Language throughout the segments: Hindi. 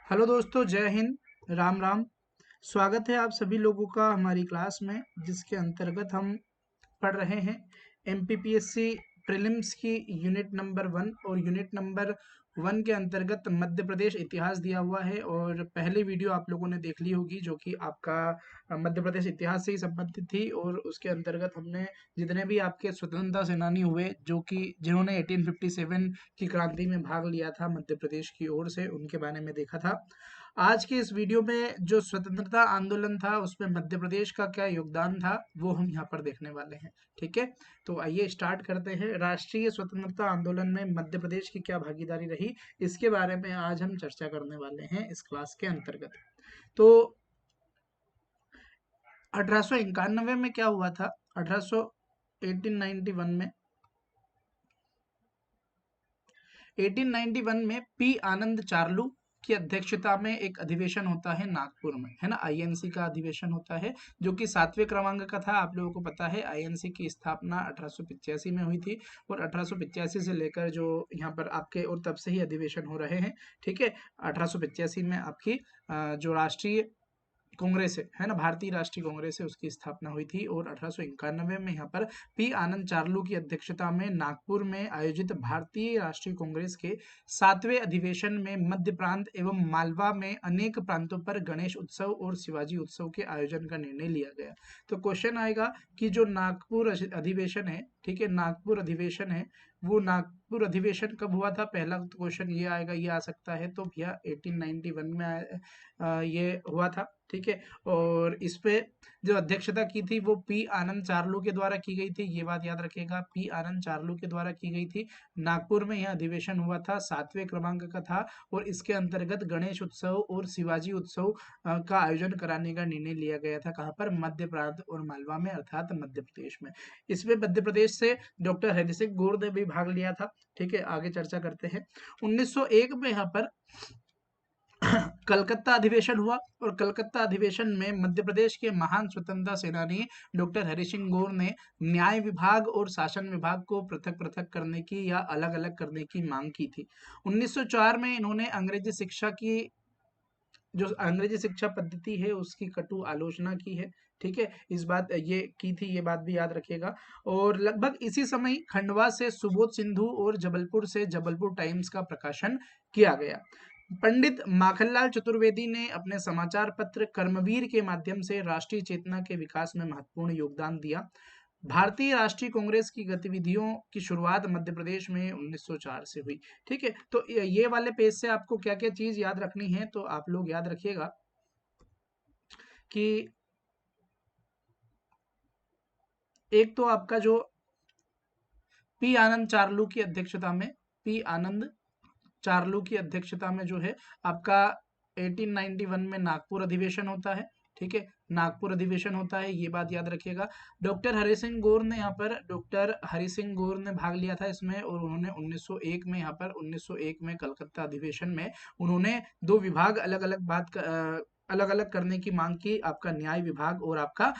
हेलो दोस्तों, जय हिंद, राम राम। स्वागत है आप सभी लोगों का हमारी क्लास में, जिसके अंतर्गत हम पढ़ रहे हैं एमपीपीएससी प्रीलिम्स की यूनिट नंबर 1। और यूनिट नंबर 1 के अंतर्गत मध्य प्रदेश इतिहास दिया हुआ है। और पहली वीडियो आप लोगों ने देख ली होगी, जो कि आपका मध्य प्रदेश इतिहास से ही संबंधित थी। और उसके अंतर्गत हमने जितने भी आपके स्वतंत्रता सेनानी हुए, जो कि जिन्होंने 1857 की क्रांति में भाग लिया था मध्य प्रदेश की ओर से, उनके बारे में देखा था। आज के इस वीडियो में जो स्वतंत्रता आंदोलन था, उसमें मध्य प्रदेश का क्या योगदान था, वो हम यहाँ पर देखने वाले हैं। ठीक है, तो आइए स्टार्ट करते हैं। राष्ट्रीय स्वतंत्रता आंदोलन में मध्य प्रदेश की क्या भागीदारी रही, इसके बारे में आज हम चर्चा करने वाले हैं इस क्लास के अंतर्गत। तो 1891 में क्या हुआ था? 1891 में 1891 में पी आनंद चार्लू की अध्यक्षता में एक अधिवेशन होता है नागपुर में, है ना। आईएनसी का अधिवेशन होता है, जो कि 7वें क्रमांक का था। आप लोगों को पता है आईएनसी की स्थापना 1885 में हुई थी, और 1885 से लेकर जो यहाँ पर आपके और तब से ही अधिवेशन हो रहे हैं। ठीक है, 1885 में आपकी जो राष्ट्रीय कांग्रेस है ना, भारतीय राष्ट्रीय कांग्रेस है, उसकी स्थापना हुई थी। और 1891 में यहाँ पर पी आनंद चार्लू की अध्यक्षता में नागपुर में आयोजित भारतीय राष्ट्रीय कांग्रेस के 7वें अधिवेशन में मध्य प्रांत एवं मालवा में अनेक प्रांतों पर गणेश उत्सव और शिवाजी उत्सव के आयोजन का निर्णय लिया गया। तो क्वेश्चन आएगा कि जो नागपुर अधिवेशन है, ठीक है, नागपुर अधिवेशन है, वो नागपुर अधिवेशन कब हुआ था? पहला क्वेश्चन ये आएगा, ये आ सकता है। तो भैया 1891 में ये हुआ था। ठीक है, और इस पे जो अध्यक्षता की थी वो पी आनंद चार्लू के द्वारा की गई थी। ये बात याद रखिएगा, पी आनंद चार्लू के द्वारा की गई थी। नागपुर में यह अधिवेशन हुआ था, 7वें क्रमांक का था। और इसके अंतर्गत गणेश उत्सव और शिवाजी उत्सव का आयोजन कराने का निर्णय लिया गया था। कहाँ पर? मध्य प्रांत और मालवा में, अर्थात मध्य प्रदेश में। इसमें मध्य प्रदेश से डॉक्टर हरि सिंह गौर ने भी भाग लिया था। ठीक है, आगे चर्चा करते हैं। 1901 में यहाँ पर कलकत्ता अधिवेशन हुआ, और कलकत्ता अधिवेशन में मध्य प्रदेश के महान स्वतंत्रता सेनानी डॉक्टर हरि सिंह गौर ने न्याय विभाग और शासन विभाग को पृथक पृथक करने की या अलग अलग करने की मांग की थी। 1904 में इन्होंने अंग्रेजी शिक्षा की, जो अंग्रेजी शिक्षा पद्धति है, उसकी कटु आलोचना की है। ठीक है, इस बात ये की थी, ये बात भी याद रखिएगा। और लगभग इसी समय खंडवा से सुबोध सिंधु और जबलपुर से जबलपुर टाइम्स का प्रकाशन किया गया। पंडित माखनलाल चतुर्वेदी ने अपने समाचार पत्र कर्मवीर के माध्यम से राष्ट्रीय चेतना के विकास में महत्वपूर्ण योगदान दिया। भारतीय राष्ट्रीय कांग्रेस की गतिविधियों की शुरुआत मध्य प्रदेश में 1904 से हुई। ठीक है, तो ये वाले पेज से आपको क्या क्या चीज याद रखनी है, तो आप लोग याद रखिएगा कि एक तो आपका जो पी आनंद चार्लू की अध्यक्षता में, पी आनंद चार्लू की अध्यक्षता में जो है आपका 1891 में नागपुर अधिवेशन होता है। ठीक है, नागपुर अधिवेशन होता है, ये बात याद रखिएगा। डॉक्टर हरि सिंह गौर ने यहाँ पर, डॉक्टर हरि सिंह गौर ने भाग लिया था इसमें, और उन्होंने 1901 में यहाँ पर 1901 में कलकत्ता अधिवेशन में उन्होंने दो विभाग अलग अलग अलग अलग करने की मांग की। आपका न्याय विभाग और आपका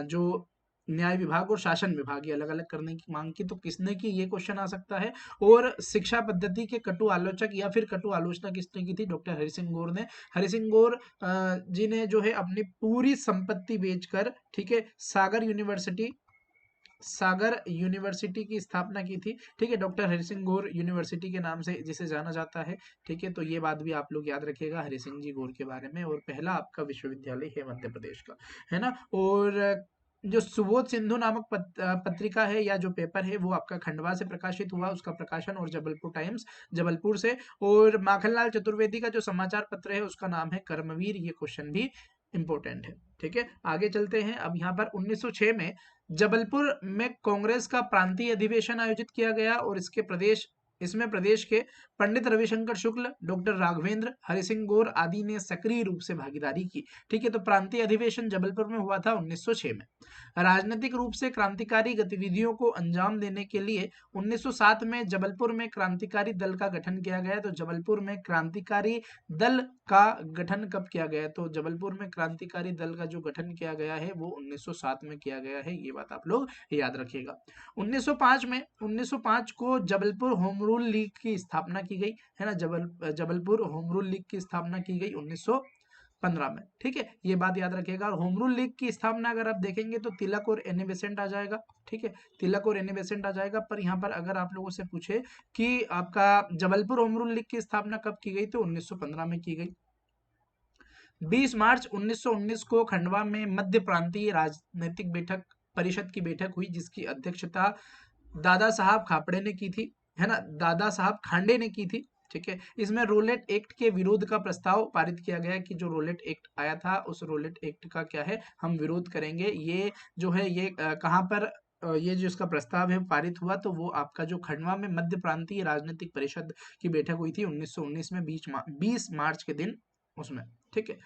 जो न्याय विभाग और शासन विभाग, ये अलग अलग करने की मांग की। तो किसने की, ये क्वेश्चन आ सकता है। और शिक्षा पद्धति के कटु आलोचक या फिर कटु आलोचना किसने की थी? डॉक्टर हरि सिंह गौर ने। हरि सिंह गौर जी ने जो है अपनी पूरी संपत्ति बेचकर, ठीक है, सागर यूनिवर्सिटी की स्थापना की थी। ठीक है, डॉक्टर हरि सिंह गौर यूनिवर्सिटी के नाम से जिसे जाना जाता है। ठीक है, तो ये बात भी आप लोग याद रखिएगा हरि सिंह जी गौर के बारे में। और पहला आपका विश्वविद्यालय है मध्य प्रदेश का, है ना। और जो सुबोध सिंधु नामक पत्रिका है या जो पेपर है, वो आपका खंडवा से प्रकाशित हुआ, उसका प्रकाशन, और जबलपुर टाइम्स जबलपुर से। और माखनलाल चतुर्वेदी का जो समाचार पत्र है, उसका नाम है कर्मवीर। ये क्वेश्चन भी इंपॉर्टेंट है। ठीक है, आगे चलते हैं। अब यहाँ पर 1906 में जबलपुर में कांग्रेस का प्रांतीय अधिवेशन आयोजित किया गया, और इसमें प्रदेश के पंडित रविशंकर शुक्ल, डॉक्टर राघवेंद्र, हरि सिंह गौर आदि ने सक्रिय रूप से भागीदारी की। ठीक है, तो प्रांतीय अधिवेशन जबलपुर में हुआ था 1906 में। राजनीतिक रूप से क्रांतिकारी गतिविधियों को अंजाम देने के लिए 1907 में जबलपुर में क्रांतिकारी दल का गठन किया गया। तो जबलपुर में क्रांतिकारी दल का गठन कब किया गया? तो जबलपुर में क्रांतिकारी दल का जो गठन किया गया है, वो 1907 में किया गया है। ये बात आप लोग याद रखिएगा। 1905 को जबलपुर होम रूल लीग की स्थापना की गई, है ना। जबलपुर होम रूल लीग की स्थापना की गई 1915 में, ठीक है, ये बात याद रखिएगा। और होम रूल लीग की स्थापना अगर आप देखेंगे तो तिलक और एनी बेसेंट आ जाएगा, ठीक है, तिलक और एनी बेसेंट आ जाएगा। पर यहाँ पर अगर आप लोगों से पूछे कि आपका जबलपुर होम रूल लीग की स्थापना कब की गई, तो 1915 में की गई। 20 मार्च 1919 को खंडवा में मध्य प्रांतीय राजनीतिक बैठक परिषद की बैठक हुई, जिसकी अध्यक्षता दादा साहब खापड़े ने की थी, है ना, दादा साहब खांडे ने की थी, ठीक है। इसमें रोलेट एक्ट के विरोध का प्रस्ताव पारित किया गया कि जो रोलेट एक्ट आया था उस रोलेट एक्ट का क्या है, हम विरोध करेंगे। ये जो है ये कहाँ पर ये जो इसका प्रस्ताव है पारित हुआ, तो वो आपका जो खंडवा में मध्य प्रांतीय राजनीतिक परिषद की बैठक हुई थी 1919 में 20 मार्च के दिन उसमें, ठीक है।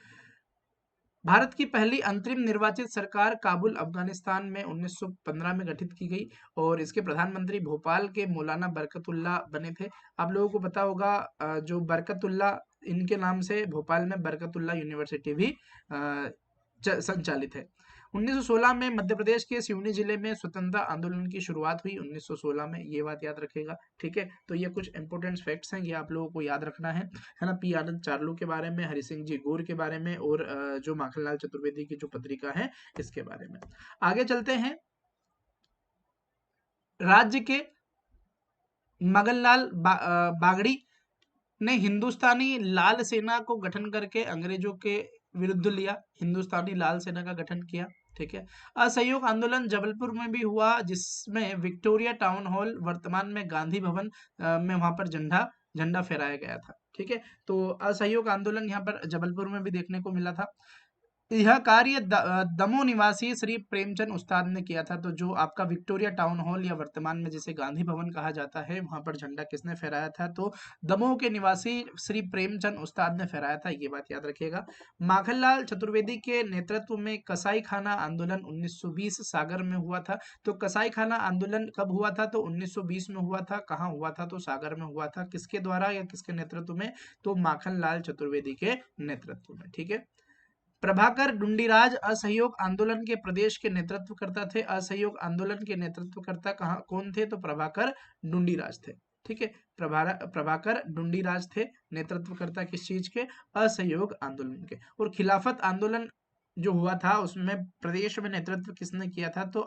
भारत की पहली अंतरिम निर्वाचित सरकार काबुल अफगानिस्तान में 1915 में गठित की गई और इसके प्रधानमंत्री भोपाल के मौलाना बरकतुल्ला बने थे। आप लोगों को पता होगा जो बरकतुल्ला, इनके नाम से भोपाल में बरकतुल्ला यूनिवर्सिटी भी संचालित है। 1916 में मध्य प्रदेश के सिवनी जिले में स्वतंत्रता आंदोलन की शुरुआत हुई 1916 में, ये बात याद रखेगा, ठीक है। तो ये कुछ इंपॉर्टेंट फैक्ट्स हैं, ये आप लोगों को याद रखना है ना। पी आनंद चार्लू के बारे में, हरि सिंह जी गौर के बारे में और जो माखनलाल चतुर्वेदी की जो पत्रिका है इसके बारे में। आगे चलते हैं। राज्य के मगनलाल बागड़ी ने हिंदुस्तानी लाल सेना को गठन करके अंग्रेजों के विरुद्ध लिया, हिंदुस्तानी लाल सेना का गठन किया, ठीक है। असहयोग आंदोलन जबलपुर में भी हुआ, जिसमें विक्टोरिया टाउन हॉल वर्तमान में गांधी भवन में वहां पर झंडा फहराया गया था, ठीक है। तो असहयोग आंदोलन यहाँ पर जबलपुर में भी देखने को मिला था। यह कार्य दमोह निवासी श्री प्रेमचंद उस्ताद ने किया था। तो जो आपका विक्टोरिया टाउन हॉल या वर्तमान में जिसे गांधी भवन कहा जाता है, वहां पर झंडा किसने फहराया था, तो दमोह के निवासी श्री प्रेमचंद उस्ताद ने फहराया था, ये बात याद रखिएगा। माखनलाल चतुर्वेदी के नेतृत्व में कसाई खाना आंदोलन 1920 सागर में हुआ था। तो कसाई खाना आंदोलन कब हुआ था, तो 1920 में हुआ था। कहाँ हुआ था, तो सागर में हुआ था। किसके द्वारा या किसके नेतृत्व में, तो माखनलाल चतुर्वेदी के नेतृत्व में, ठीक है। प्रभाकर डुंडीराज असहयोग आंदोलन के प्रदेश के नेतृत्व करता थे। असहयोग आंदोलन के नेतृत्वकर्ता कहाँ कौन थे, तो प्रभाकर डुंडीराज थे, ठीक है। प्रभाकर डुंडीराज थे नेतृत्वकर्ता किस चीज के, असहयोग आंदोलन के। और खिलाफत आंदोलन जो हुआ था उसमें प्रदेश में नेतृत्व किसने किया था, तो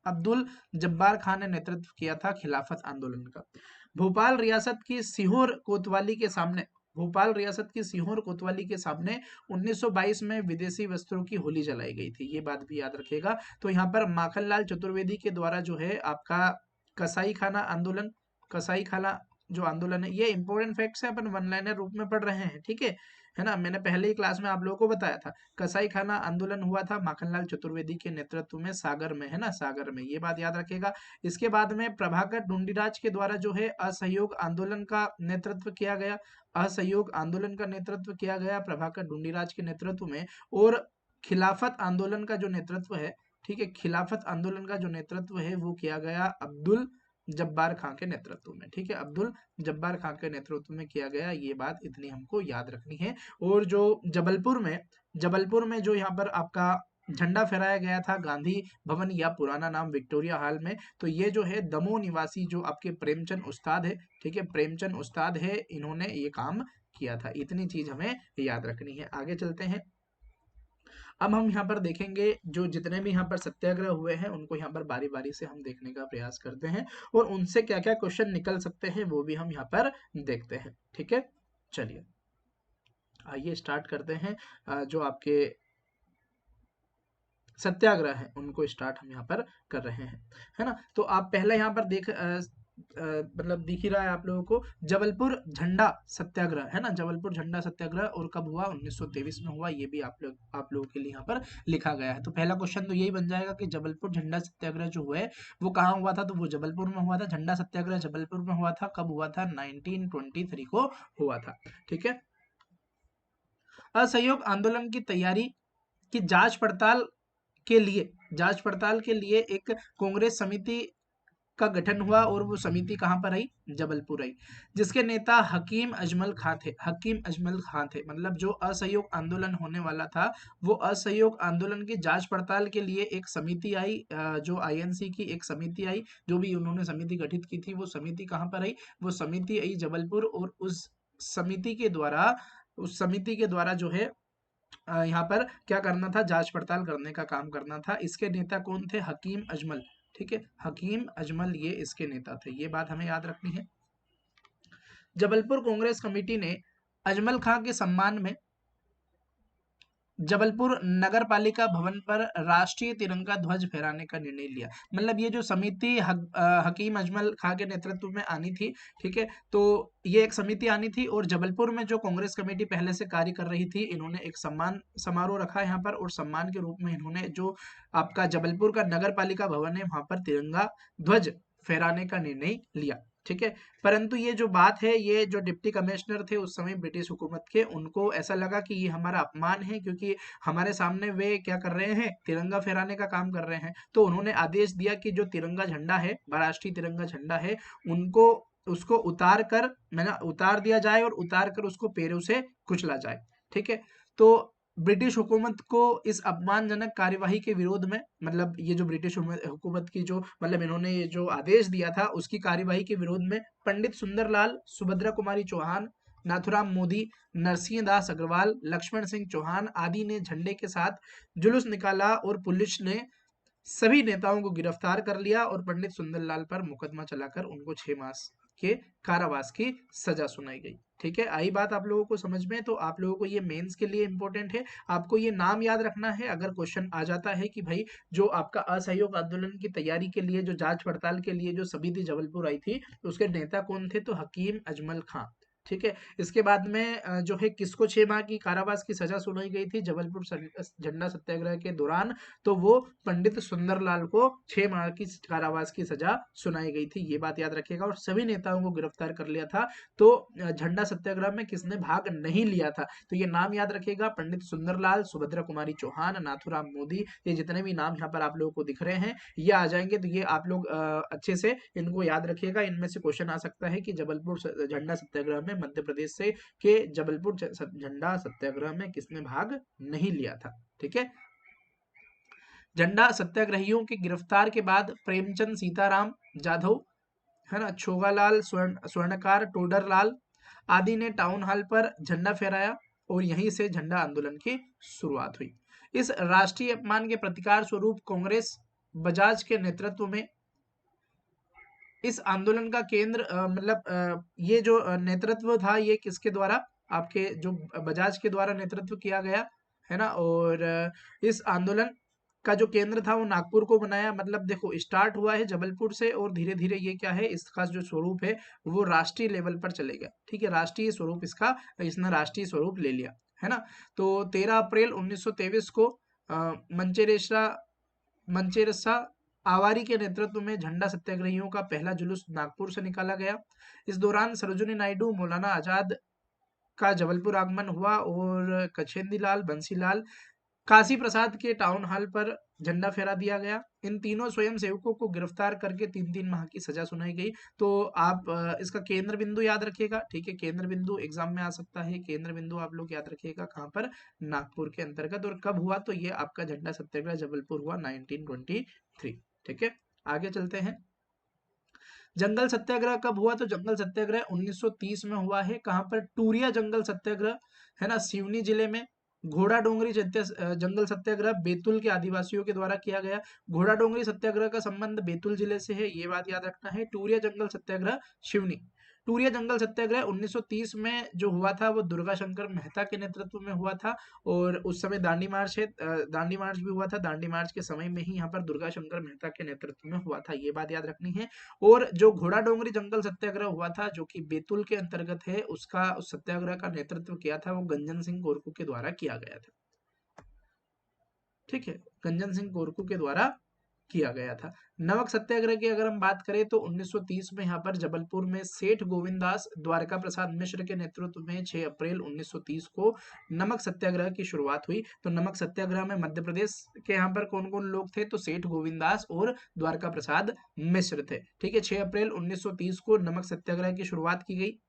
अब्दुल जब्बार खान ने नेतृत्व किया था खिलाफत आंदोलन का। भोपाल रियासत की सीहोर कोतवाली के सामने, भोपाल रियासत की सीहोर कोतवाली के सामने 1922 में विदेशी वस्त्रों की होली जलाई गई थी, ये बात भी याद रखिएगा। तो यहाँ पर माखनलाल चतुर्वेदी के द्वारा जो है आपका कसाई खाना आंदोलन, कसाई खाना जो आंदोलन है, ये इंपॉर्टेंट फैक्ट्स है, अपन वन लाइनर रूप में पढ़ रहे हैं, ठीक है ना। मैंने पहले ही क्लास में आप लोगों को बताया था, कसाई खाना आंदोलन हुआ था माखनलाल चतुर्वेदी के नेतृत्व में सागर में, है ना, सागर में, ये बात याद रखेगा। इसके बाद में प्रभाकर डुंडीराज के द्वारा जो है असहयोग आंदोलन का नेतृत्व किया गया, असहयोग आंदोलन का नेतृत्व किया गया प्रभाकर डुंडीराज के नेतृत्व में। और खिलाफत आंदोलन का जो नेतृत्व है, ठीक है, खिलाफत आंदोलन का जो नेतृत्व है वो किया गया अब्दुल जब्बार खां के नेतृत्व में, ठीक है, अब्दुल जब्बार खां के नेतृत्व में किया गया, ये बात इतनी हमको याद रखनी है। और जो जबलपुर में जो यहाँ पर आपका झंडा फहराया गया था गांधी भवन या पुराना नाम विक्टोरिया हॉल में, तो ये जो है दमोह निवासी जो आपके प्रेमचंद उस्ताद है, ठीक है, प्रेमचंद उस्ताद है, इन्होंने ये काम किया था। इतनी चीज हमें याद रखनी है। आगे चलते हैं। अब हम यहाँ पर देखेंगे जो जितने भी यहाँ पर सत्याग्रह हुए हैं उनको यहाँ पर बारी बारी से हम देखने का प्रयास करते हैं और उनसे क्या क्या क्वेश्चन निकल सकते हैं वो भी हम यहाँ पर देखते हैं, ठीक है। चलिए आइए स्टार्ट करते हैं। जो आपके सत्याग्रह है उनको स्टार्ट हम यहाँ पर कर रहे हैं, है ना। तो आप पहले यहाँ पर मतलब दिख ही रहा है आप लोगों को, जबलपुर झंडा सत्याग्रह, है ना, जबलपुर झंडा सत्याग्रह और कब हुआ, 1923 में हुआ, ये भी आप लोगों के लिए यहाँ पर लिखा गया है। तो पहला क्वेश्चन तो यही बन जाएगा कि जबलपुर झंडा सत्याग्रह जो हुआ है वो कहाँ हुआ था, तो वो जबलपुर में हुआ था। झंडा सत्याग्रह जबलपुर में हुआ था, कब हुआ था, 1923 को हुआ था, ठीक है। असहयोग आंदोलन की तैयारी की जांच पड़ताल के लिए एक कांग्रेस समिति का गठन हुआ और वो समिति कहाँ पर आई, जबलपुर आई, जिसके नेता हकीम अजमल खां थे। हकीम अजमल खां थे, मतलब जो असहयोग आंदोलन होने वाला था, वो असहयोग आंदोलन की जांच पड़ताल के लिए एक समिति आई, जो आईएनसी की एक समिति आई, जो भी उन्होंने समिति गठित की थी, वो समिति कहाँ पर आई, वो समिति आई जबलपुर। और उस समिति के द्वारा जो है यहाँ पर क्या करना था, जांच पड़ताल करने का काम करना था। इसके नेता कौन थे, हकीम अजमल। ठीक है, हकीम अजमल ये इसके नेता थे, ये बात हमें याद रखनी है। जबलपुर कांग्रेस कमेटी ने अजमल खां के सम्मान में जबलपुर नगर पालिका भवन पर राष्ट्रीय तिरंगा ध्वज फहराने का निर्णय लिया। मतलब ये जो समिति हकीम अजमल खां के नेतृत्व में आनी थी, ठीक है, तो ये एक समिति आनी थी और जबलपुर में जो कांग्रेस कमेटी पहले से कार्य कर रही थी, इन्होंने एक सम्मान समारोह रखा यहाँ पर और सम्मान के रूप में इन्होंने जो आपका जबलपुर का नगर पालिका भवन है वहां पर तिरंगा ध्वज फहराने का निर्णय लिया। ठीक है, परंतु ये जो बात है, ये जो डिप्टी कमिश्नर थे उस समय ब्रिटिश हुकूमत के, उनको ऐसा लगा कि ये हमारा अपमान है, क्योंकि हमारे सामने वे क्या कर रहे हैं, तिरंगा फहराने का काम कर रहे हैं। तो उन्होंने आदेश दिया कि जो तिरंगा झंडा है, राष्ट्रीय तिरंगा झंडा है, उनको उसको उतार दिया जाए और उतार कर उसको पैरों से कुचला जाए। ठीक है, तो ब्रिटिश हुकूमत को इस अपमानजनक कार्यवाही के विरोध में, मतलब ये जो ब्रिटिश हुकूमत की जो मतलब इन्होंने ये जो आदेश दिया था उसकी कार्यवाही के विरोध में पंडित सुंदरलाल, सुभद्रा कुमारी चौहान, नाथुराम मोदी, नरसिंह दास अग्रवाल, लक्ष्मण सिंह चौहान आदि ने झंडे के साथ जुलूस निकाला और पुलिस ने सभी नेताओं को गिरफ्तार कर लिया और पंडित सुंदरलाल पर मुकदमा चलाकर उनको 6 मास के कारावास की सजा सुनाई गई। ठीक है, आई बात आप लोगों को समझ में। तो आप लोगों को ये मेंस के लिए इंपॉर्टेंट है, आपको ये नाम याद रखना है। अगर क्वेश्चन आ जाता है कि भाई जो आपका असहयोग आंदोलन की तैयारी के लिए जो जांच पड़ताल के लिए जो समिति जबलपुर आई थी, उसके नेता कौन थे, तो हकीम अजमल खां। ठीक है, इसके बाद में जो है किसको 6 माह की कारावास की सजा सुनाई गई थी जबलपुर झंडा सत्याग्रह के दौरान, तो वो पंडित सुंदरलाल को 6 माह की कारावास की सजा सुनाई गई थी, ये बात याद रखिएगा। और सभी नेताओं को गिरफ्तार कर लिया था। तो झंडा सत्याग्रह में किसने भाग नहीं लिया था, तो ये नाम याद रखिएगा, पंडित सुंदरलाल, सुभद्रा कुमारी चौहान, नाथुराम मोदी, ये जितने भी नाम यहाँ पर आप लोगों को दिख रहे हैं ये आ जाएंगे। तो ये आप लोग अच्छे से इनको याद रखिएगा। इनमें से क्वेश्चन आ सकता है कि जबलपुर झंडा सत्याग्रह में मध्य प्रदेश से के जबलपुर झंडा सत्याग्रह में किसने भाग नहीं लिया था। ठीक है, झंडा सत्याग्रहियों के गिरफ्तार के बाद प्रेमचंद सीताराम जाधव, है ना, छोगालाल स्वर्णकार टोडरलाल आदि ने टाउन हॉल पर झंडा फहराया और यहीं से झंडा आंदोलन की शुरुआत हुई। इस राष्ट्रीय अपमान के प्रतिकार स्वरूप कांग्रेस बजाज के नेतृत्व में इस आंदोलन का केंद्र ये जो नेतृत्व था ये किसके द्वारा, आपके जो बजाज के द्वारा नेतृत्व किया गया, है ना। और इस आंदोलन का जो केंद्र था वो नागपुर को बनाया। मतलब देखो स्टार्ट हुआ है जबलपुर से और धीरे धीरे ये क्या है, इसका जो स्वरूप है वो राष्ट्रीय लेवल पर चलेगा। ठीक है, राष्ट्रीय स्वरूप इसने राष्ट्रीय स्वरूप ले लिया, है ना। तो 13 अप्रैल 1923 को मंचेरसा आवारी के नेतृत्व में झंडा सत्याग्रहियों का पहला जुलूस नागपुर से निकाला गया। इस दौरान सरोजिनी नायडू, मौलाना आजाद का जबलपुर आगमन हुआ और कछेंदीलाल, बंसीलाल, काशी प्रसाद के टाउन हॉल पर झंडा फहरा दिया गया। इन तीनों स्वयं सेवकों को गिरफ्तार करके 3-3 माह की सजा सुनाई गई। तो आप इसका केंद्र बिंदु याद रखिएगा। ठीक है, केंद्र बिंदु एग्जाम में आ सकता है, केंद्र बिंदु आप लोग याद रखिएगा कहाँ पर, नागपुर के अंतर्गत। और कब हुआ, तो ये आपका झंडा सत्याग्रह जबलपुर हुआ 1923। ठीक है, आगे चलते हैं। जंगल सत्याग्रह कब हुआ, तो जंगल सत्याग्रह 1930 में हुआ है। कहाँ पर, टूरिया जंगल सत्याग्रह, है ना, सिवनी जिले में। घोड़ा डोंगरी जंगल सत्याग्रह बैतूल के आदिवासियों के द्वारा किया गया। घोड़ा डोंगरी सत्याग्रह का संबंध बैतूल जिले से है, ये बात याद रखना है। टूरिया जंगल सत्याग्रह सिवनी। टूरिया जंगल सत्याग्रह 1930 में जो हुआ था वो दुर्गा शंकर मेहता के नेतृत्व में हुआ था। और उस समय दांडी मार्च दांडी मार्च भी हुआ था। दांडी मार्च के समय में ही यहाँ पर दुर्गा शंकर मेहता के नेतृत्व में हुआ था, ये बात याद रखनी है। और जो घोड़ा डोंगरी जंगल सत्याग्रह हुआ था जो कि बैतूल के अंतर्गत है, उसका उस सत्याग्रह का नेतृत्व किया था वो गंजन सिंह कोरकू के द्वारा किया गया था। ठीक है, गंजन सिंह कोरकू के द्वारा किया गया था। नमक सत्याग्रह की अगर हम बात करें तो 1930 में यहाँ पर जबलपुर में सेठ गोविंददास द्वारका प्रसाद मिश्र के नेतृत्व में 6 अप्रैल 1930 को नमक सत्याग्रह की शुरुआत हुई। तो नमक सत्याग्रह में मध्य प्रदेश के यहाँ पर कौन कौन लोग थे, तो सेठ गोविंददास और द्वारका प्रसाद मिश्र थे। ठीक है, 6 अप्रैल 1930 को नमक सत्याग्रह की शुरुआत की गई।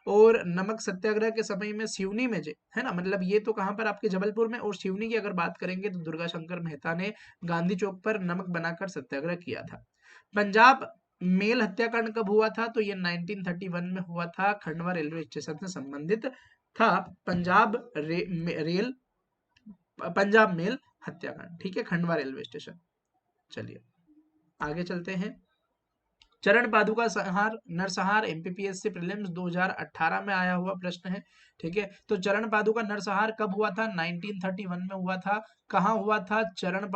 और नमक सत्याग्रह के समय में सिवनी में है ना, मतलब ये तो कहाँ पर आपके जबलपुर में, और सिवनी की अगर बात करेंगे तो दुर्गा शंकर मेहता ने गांधी चौक पर नमक बनाकर सत्याग्रह किया था। पंजाब मेल हत्याकांड कब हुआ था, तो ये 1931 में हुआ था, खंडवा रेलवे स्टेशन से संबंधित था। पंजाब मेल हत्याकांड, ठीक है, खंडवा रेलवे स्टेशन। चलिए आगे चलते हैं। चरण पादुका संहार नरसंहार एमपीपीएससी प्रीलिम्स 2018 में आया हुआ प्रश्न है। ठीक है, तो चरण पादुका नरसंहार कब हुआ था, 1931 में हुआ था। कहाँ हुआ था, चरण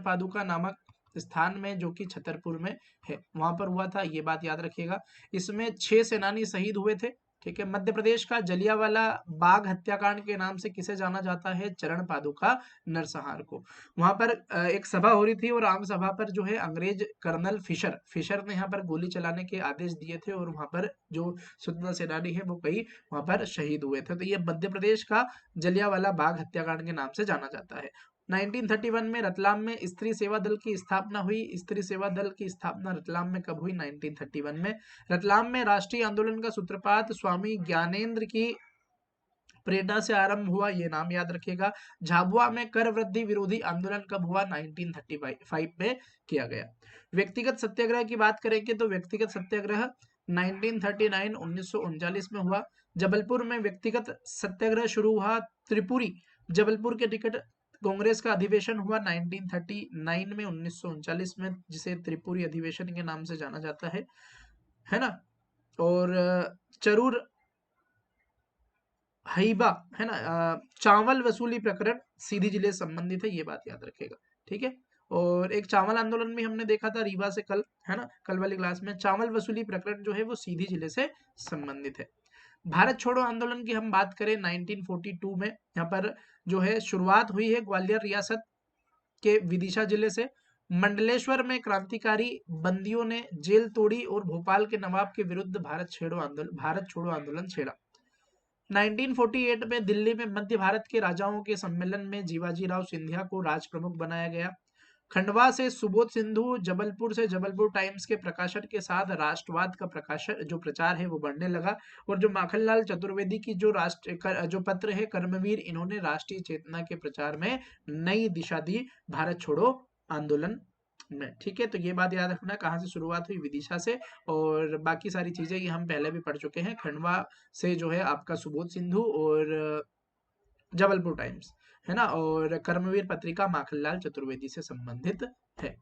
पादुका नामक स्थान में, जो कि छतरपुर में है, वहां पर हुआ था, ये बात याद रखिएगा। इसमें 6 सेनानी शहीद हुए थे। ठीक है, मध्य प्रदेश का जलियांवाला बाग हत्याकांड के नाम से किसे जाना जाता है, चरण पादुका नरसंहार को। वहां पर एक सभा हो रही थी और आम सभा पर जो है अंग्रेज कर्नल फिशर ने यहाँ पर गोली चलाने के आदेश दिए थे, और वहां पर जो स्वतंत्रता सेनानी है वो कई वहां पर शहीद हुए थे। तो ये मध्य प्रदेश का जलियांवाला बाग हत्याकांड के नाम से जाना जाता है। 1931 में रतलाम में स्त्री सेवा दल की स्थापना हुई। स्त्री सेवा दल की स्थापना रतलाम में कब हुई, 1931 में। रतलाम में राष्ट्रीय आंदोलन का सूत्रपात स्वामी ज्ञानेंद्र की प्रेरणा से आरंभ हुआ, ये नाम याद रखिएगा। झाबुआ में कर वृद्धि विरोधी आंदोलन कब हुआ, 1935 में किया गया। व्यक्तिगत सत्याग्रह की बात करेंगे तो व्यक्तिगत सत्याग्रह 1939 में हुआ। जबलपुर में व्यक्तिगत सत्याग्रह शुरू हुआ। त्रिपुरी जबलपुर के टिकट कांग्रेस का अधिवेशन हुआ 1939 में, 1939 में, जिसे त्रिपुरी अधिवेशन के नाम से जाना जाता है ना। और चरूर हईबा, है ना, चावल वसूली प्रकरण सीधी जिले से संबंधित है, ये बात याद रखेगा। ठीक है, और एक चावल आंदोलन भी हमने देखा था रीवा से कल, है ना, कल वाली क्लास में। चावल वसूली प्रकरण जो है वो सीधी जिले से संबंधित है। भारत छोड़ो आंदोलन की हम बात करें 1942 में, यहाँ पर जो है शुरुआत हुई है ग्वालियर रियासत के विदिशा जिले से। मंडलेश्वर में क्रांतिकारी बंदियों ने जेल तोड़ी और भोपाल के नवाब के विरुद्ध भारत छोड़ो आंदोलन छेड़ा। 1948 में दिल्ली में मध्य भारत के राजाओं के सम्मेलन में जीवाजी राव सिंधिया को राज प्रमुख बनाया गया। खंडवा से सुबोध सिंधु, जबलपुर से जबलपुर टाइम्स के प्रकाशन के साथ राष्ट्रवाद का प्रचार है वो बढ़ने लगा। और जो माखनलाल चतुर्वेदी की जो पत्र है कर्मवीर, इन्होंने राष्ट्रीय चेतना के प्रचार में नई दिशा दी भारत छोड़ो आंदोलन में। ठीक है, तो ये बात याद रखना, कहाँ से शुरुआत हुई, विदिशा से। और बाकी सारी चीजें ये हम पहले भी पढ़ चुके हैं। खंडवा से जो है आपका सुबोध सिंधु, और जबलपुर टाइम्स, है ना, और कर्मवीर पत्रिका माखनलाल चतुर्वेदी से संबंधित है।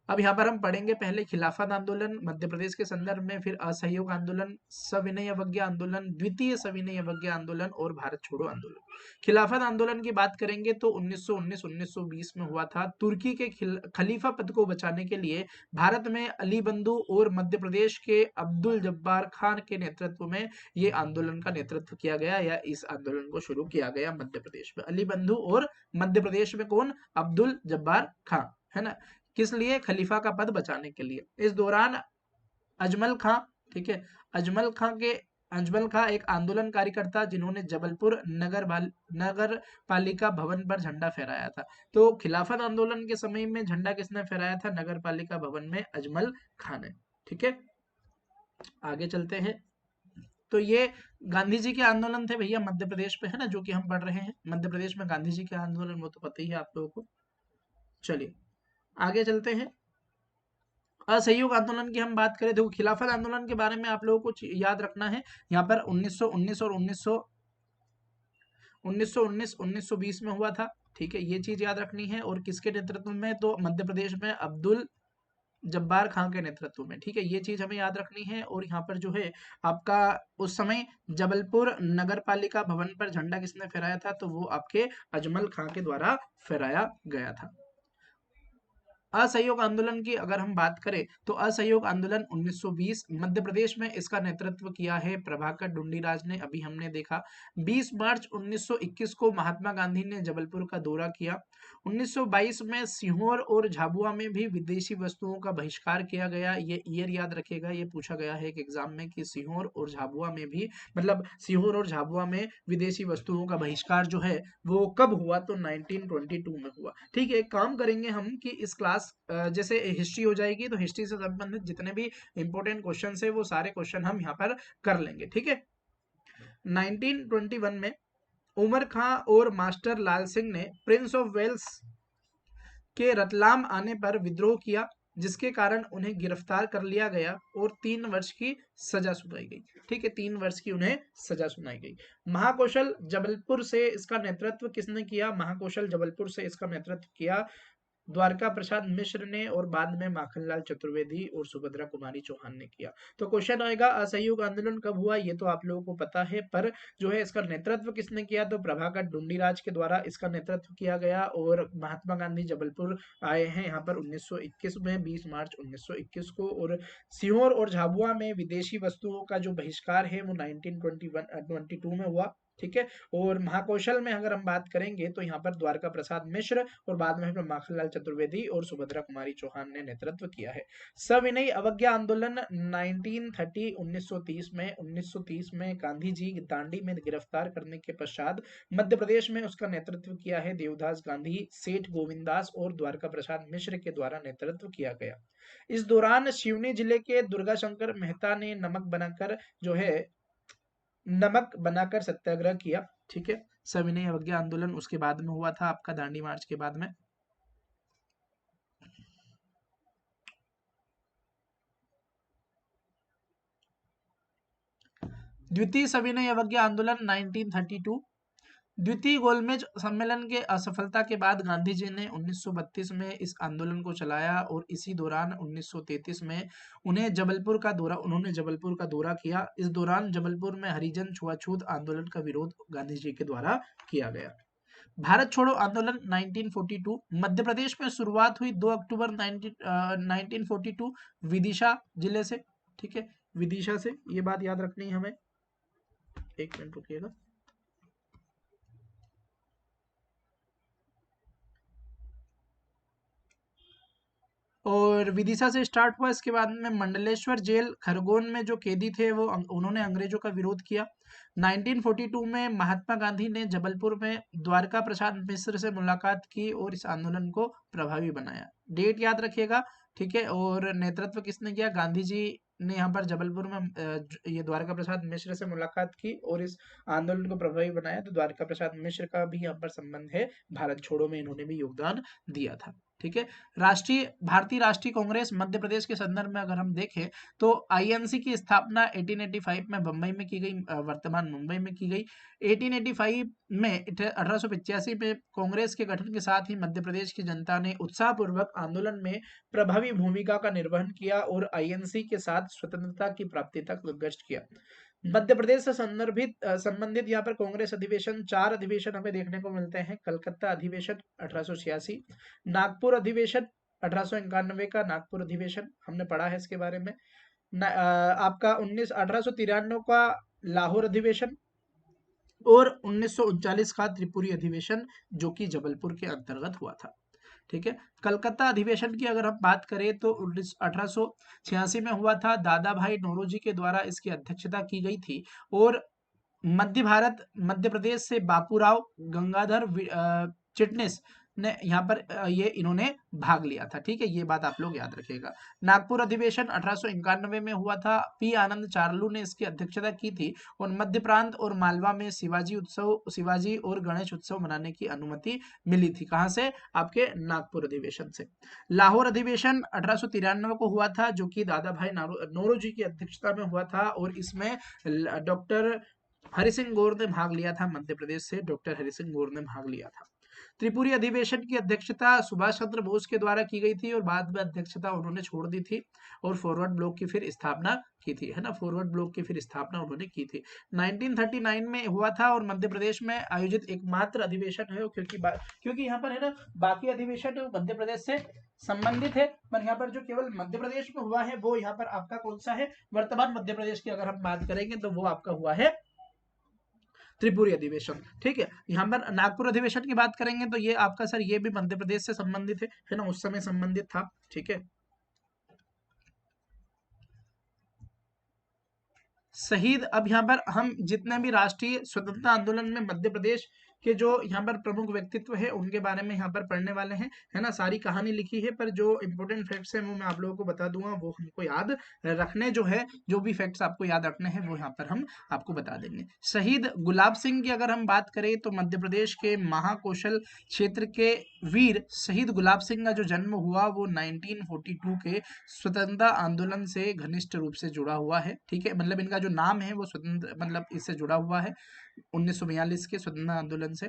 अब यहाँ पर हम पढ़ेंगे पहले खिलाफत आंदोलन मध्य प्रदेश के संदर्भ में, फिर असहयोग आंदोलन, सविनय अवज्ञा आंदोलन, द्वितीय सविनय अवज्ञा आंदोलन और भारत छोड़ो आंदोलन। खिलाफत आंदोलन की बात करेंगे तो 1919-1920 में हुआ था। तुर्की के खलीफा पद को बचाने के लिए भारत में अली बंधु और मध्य प्रदेश के अब्दुल जब्बार खान के नेतृत्व में ये आंदोलन का नेतृत्व किया गया, या इस आंदोलन को शुरू किया गया मध्य प्रदेश में। अली बंधु और मध्य प्रदेश में कौन, अब्दुल जब्बार खान, है ना, किस लिए, खलीफा का पद बचाने के लिए। इस दौरान अजमल खां, ठीक है, अजमल खां एक आंदोलन कार्यकर्ता जिन्होंने जबलपुर नगर पालिका भवन पर झंडा फहराया था। तो खिलाफत आंदोलन के समय में झंडा किसने फहराया था, नगर पालिका भवन में अजमल खां ने। ठीक है, आगे चलते हैं। तो ये गांधी जी के आंदोलन थे भैया मध्य प्रदेश में, है ना, जो कि हम पढ़ रहे हैं। मध्य प्रदेश में गांधी जी के आंदोलन वो तो पता ही है आप लोगों को। चलिए आगे चलते हैं। असहयोग आंदोलन की हम बात करें, देखो खिलाफत आंदोलन के बारे में आप लोगों को याद रखना है। यहाँ पर 1919 और 1920 में हुआ था। ठीक है, ये चीज याद रखनी है। और किसके नेतृत्व में, तो मध्य प्रदेश में अब्दुल जब्बार खान के नेतृत्व में। ठीक है, ये चीज हमें याद रखनी है। और यहाँ पर जो है आपका उस समय जबलपुर नगर पालिका भवन पर झंडा किसने फहराया था, तो वो आपके अजमल खां के द्वारा फहराया गया था। असहयोग आंदोलन की अगर हम बात करें तो असहयोग आंदोलन 1920 मध्य प्रदेश में इसका नेतृत्व किया है प्रभाकर ढूंढीराज ने, अभी हमने देखा। 20 मार्च 1921 को महात्मा गांधी ने जबलपुर का दौरा किया। 1922 में सीहोर और झाबुआ में भी विदेशी वस्तुओं का बहिष्कार किया गया। ये ईयर याद रखेगा, ये पूछा गया है एक एग्जाम में कि सीहोर और झाबुआ में भी, मतलब सीहोर और झाबुआ में विदेशी वस्तुओं का बहिष्कार जो है वो कब हुआ, तो 1922 में हुआ। ठीक है, एक काम करेंगे हम कि इस क्लास जैसे हिस्ट्री हो जाएगी तो हिस्ट्री से संबंधित जितने भी इंपॉर्टेंट क्वेश्चन है वो सारे क्वेश्चन हम यहाँ पर कर लेंगे। ठीक है, 1921 में उमर खां और मास्टर लाल सिंह ने प्रिंस ऑफ वेल्स के रतलाम आने पर विद्रोह किया, जिसके कारण उन्हें गिरफ्तार कर लिया गया और 3 वर्ष की सजा सुनाई गई। ठीक है, 3 वर्ष की उन्हें सजा सुनाई गई। महाकौशल जबलपुर से इसका नेतृत्व किसने किया? महाकौशल जबलपुर से इसका नेतृत्व किया द्वारका प्रसाद मिश्र ने, और बाद में माखनलाल चतुर्वेदी और सुभद्रा कुमारी चौहान ने किया। तो क्वेश्चन आएगा असहयोग आंदोलन कब हुआ, ये तो आप लोगों को पता है, पर जो है इसका नेतृत्व किसने किया? तो प्रभाकर ढूंढीराज के द्वारा इसका नेतृत्व किया गया। और महात्मा गांधी जबलपुर आए हैं यहाँ पर 1921 में, 20 मार्च 1921 को। और सीहोर और झाबुआ में विदेशी वस्तुओं का जो बहिष्कार है वो 1922 में हुआ। ठीक है, और महाकौशल में अगर हम बात करेंगे तो यहाँ पर द्वारका प्रसाद मिश्र और बाद में माखनलाल चतुर्वेदी और सुभद्रा कुमारी चौहान ने नेतृत्व किया है। सविनय अवज्ञा आंदोलन 1930 में गांधी जी दांडी में गिरफ्तार करने के पश्चात मध्य प्रदेश में उसका नेतृत्व किया है देवदास गांधी, सेठ गोविंदास और द्वारका प्रसाद मिश्र के द्वारा नेतृत्व किया गया। इस दौरान सिवनी जिले के दुर्गा शंकर मेहता ने नमक बनाकर सत्याग्रह किया। ठीक है, सविनय अवज्ञा आंदोलन उसके बाद में हुआ था आपका, दांडी मार्च के बाद में। द्वितीय सविनय अवज्ञा आंदोलन 1932। द्वितीय गोलमेज सम्मेलन के असफलता के बाद गांधी जी ने 1932 में इस आंदोलन को चलाया और इसी दौरान 1933 में उन्होंने जबलपुर का दौरा किया। इस दौरान जबलपुर में हरिजन छुआछूत आंदोलन का विरोध गांधी जी के द्वारा किया गया। भारत छोड़ो आंदोलन 1942 मध्य प्रदेश में शुरुआत हुई 2 अक्टूबर 1942 विदिशा जिले से। ठीक है, विदिशा से, ये बात याद रखनी है हमें। एक मिनट रुकिएगा। और विदिशा से स्टार्ट हुआ। इसके बाद में मंडलेश्वर जेल खरगोन में जो कैदी थे वो उन्होंने अंग्रेजों का विरोध किया। 1942 में महात्मा गांधी ने जबलपुर में द्वारका प्रसाद मिश्र से मुलाकात की और इस आंदोलन को प्रभावी बनाया। डेट याद रखिएगा। ठीक है, और नेतृत्व किसने किया? गांधी जी ने यहाँ पर जबलपुर में ये द्वारका प्रसाद मिश्र से मुलाकात की और इस आंदोलन को प्रभावी बनाया। तो द्वारका प्रसाद मिश्र का भी यहाँ पर संबंध है, भारत छोड़ो में इन्होंने भी योगदान दिया था। ठीक है, भारतीय राष्ट्रीय कांग्रेस मध्य प्रदेश के संदर्भ में अगर हम देखें तो आईएनसी की स्थापना 1885 में बंबई में की गई, वर्तमान मुंबई में की गई। 1885 में 1885 में कांग्रेस के गठन के साथ ही मध्य प्रदेश की जनता ने उत्साहपूर्वक आंदोलन में प्रभावी भूमिका का निर्वहन किया और आईएनसी के साथ स्वतंत्रता की प्राप्ति तक संघर्ष किया। मध्य प्रदेश से संबंधित यहाँ पर कांग्रेस अधिवेशन, 4 अधिवेशन हमें देखने को मिलते हैं। कलकत्ता अधिवेशन 1886, नागपुर अधिवेशन 1891 का नागपुर अधिवेशन हमने पढ़ा है इसके बारे में। आपका 1893 का लाहौर अधिवेशन और 1939 का त्रिपुरी अधिवेशन जो कि जबलपुर के अंतर्गत हुआ था। ठीक है, कलकत्ता अधिवेशन की अगर हम बात करें तो 1886 में हुआ था। दादा भाई नौरोजी के द्वारा इसकी अध्यक्षता की गई थी और मध्य प्रदेश से बापूराव गंगाधर चिटनिस ने यहाँ पर इन्होंने भाग लिया था। ठीक है, ये बात आप लोग याद रखिएगा। नागपुर अधिवेशन 1891 में हुआ था। पी आनंद चार्लू ने इसकी अध्यक्षता की थी और मध्य प्रांत और मालवा में शिवाजी और गणेश उत्सव मनाने की अनुमति मिली थी। कहां से? आपके नागपुर अधिवेशन से। लाहौर अधिवेशन 1893 को हुआ था जो कि दादा भाई नौरोजी की अध्यक्षता में हुआ था और इसमें डॉक्टर हरि सिंह गौर ने भाग लिया था। मध्य प्रदेश से डॉक्टर हरि सिंह गौर ने भाग लिया था। त्रिपुरी अधिवेशन की अध्यक्षता सुभाष चंद्र बोस के द्वारा की गई थी और बाद में अध्यक्षता उन्होंने छोड़ दी थी और फॉरवर्ड ब्लॉक की फिर स्थापना की थी, है ना, फॉरवर्ड ब्लॉक की फिर स्थापना उन्होंने की थी। 1939 में हुआ था और मध्य प्रदेश में आयोजित एकमात्र अधिवेशन है, क्योंकि यहाँ पर है ना बाकी अधिवेशन मध्य प्रदेश से संबंधित है, पर यहाँ पर जो केवल मध्य प्रदेश में हुआ है वो यहाँ पर आपका कौन सा है, वर्तमान मध्य प्रदेश की अगर हम बात करेंगे तो वो आपका हुआ है त्रिपुरी अधिवेशन। ठीक है, यहाँ पर नागपुर अधिवेशन की बात करेंगे तो ये आपका सर ये भी मध्य प्रदेश से संबंधित है ना, उस समय संबंधित था। ठीक है, शहीद, अब यहाँ पर हम जितने भी राष्ट्रीय स्वतंत्रता आंदोलन में मध्य प्रदेश के जो यहाँ पर प्रमुख व्यक्तित्व है उनके बारे में यहाँ पर पढ़ने वाले हैं, है ना, सारी कहानी लिखी है पर जो इंपॉर्टेंट फैक्ट्स हैं वो मैं आप लोगों को बता दूंगा, वो हमको याद रखने जो है, जो भी फैक्ट्स आपको याद रखने हैं वो यहाँ पर हम आपको बता देंगे। शहीद गुलाब सिंह की अगर हम बात करें तो मध्य प्रदेश के महाकौशल क्षेत्र के वीर शहीद गुलाब सिंह का जो जन्म हुआ वो 1942 के स्वतंत्रता आंदोलन से घनिष्ठ रूप से जुड़ा हुआ है। ठीक है, मतलब इनका जो नाम है वो स्वतंत्र मतलब इससे जुड़ा हुआ है 1942 के स्वतंत्रता आंदोलन से।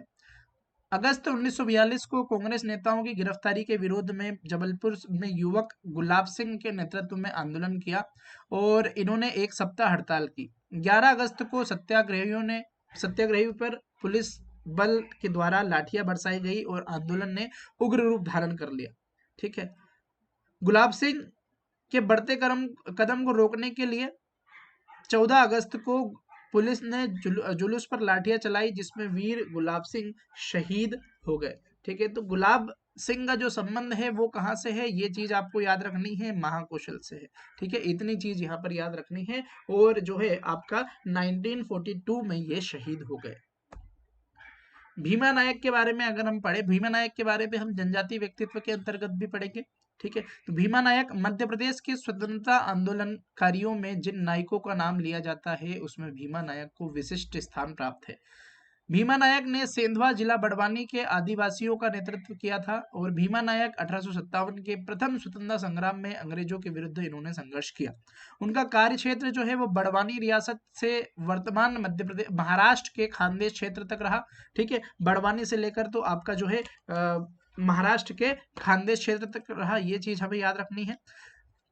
अगस्त 1942 को कांग्रेस नेताओं की गिरफ्तारी के विरोध में जबलपुर में युवक गुलाब सिंह के नेतृत्व में आंदोलन किया और इन्होंने एक सप्ताह हड़ताल की। 11 अगस्त को सत्याग्रहियों पर पुलिस बल के द्वारा लाठियां बरसाई गई और आंदोलन ने उग्र रूप धारण कर लिया। ठीक है, गुलाब सिंह के बढ़ते कदम को रोकने के लिए 14 अगस्त को पुलिस ने जुलूस पर लाठियां चलाई जिसमें वीर गुलाब सिंह शहीद हो गए। ठीक है, तो गुलाब सिंह का जो संबंध है वो कहाँ से है, ये चीज आपको याद रखनी है, महाकौशल से है। ठीक है, इतनी चीज यहाँ पर याद रखनी है और जो है आपका 1942 में ये शहीद हो गए। भीमा नायक के बारे में अगर हम पढ़े, भीमा नायक के बारे में हम जनजातीय व्यक्तित्व के अंतर्गत भी पढ़ेंगे। ठीक है, तो भीमा नायक मध्य प्रदेश के स्वतंत्रता आंदोलनकारियों में जिन नायकों का नाम लिया जाता है उसमें भीमा नायक को विशिष्ट स्थान प्राप्त है। भीमा नायक ने सेंधवा जिला बड़वानी के आदिवासियों का नेतृत्व किया था और भीमा नायक 1857 के प्रथम स्वतंत्रता संग्राम में अंग्रेजों के विरुद्ध इन्होंने संघर्ष किया। उनका कार्य क्षेत्र जो है वो बड़वानी रियासत से वर्तमान मध्य प्रदेश महाराष्ट्र के खानदेश क्षेत्र तक रहा। ठीक है, बड़वानी से लेकर तो आपका जो है महाराष्ट्र के खानदेश क्षेत्र तक रहा, ये चीज हमें याद रखनी है।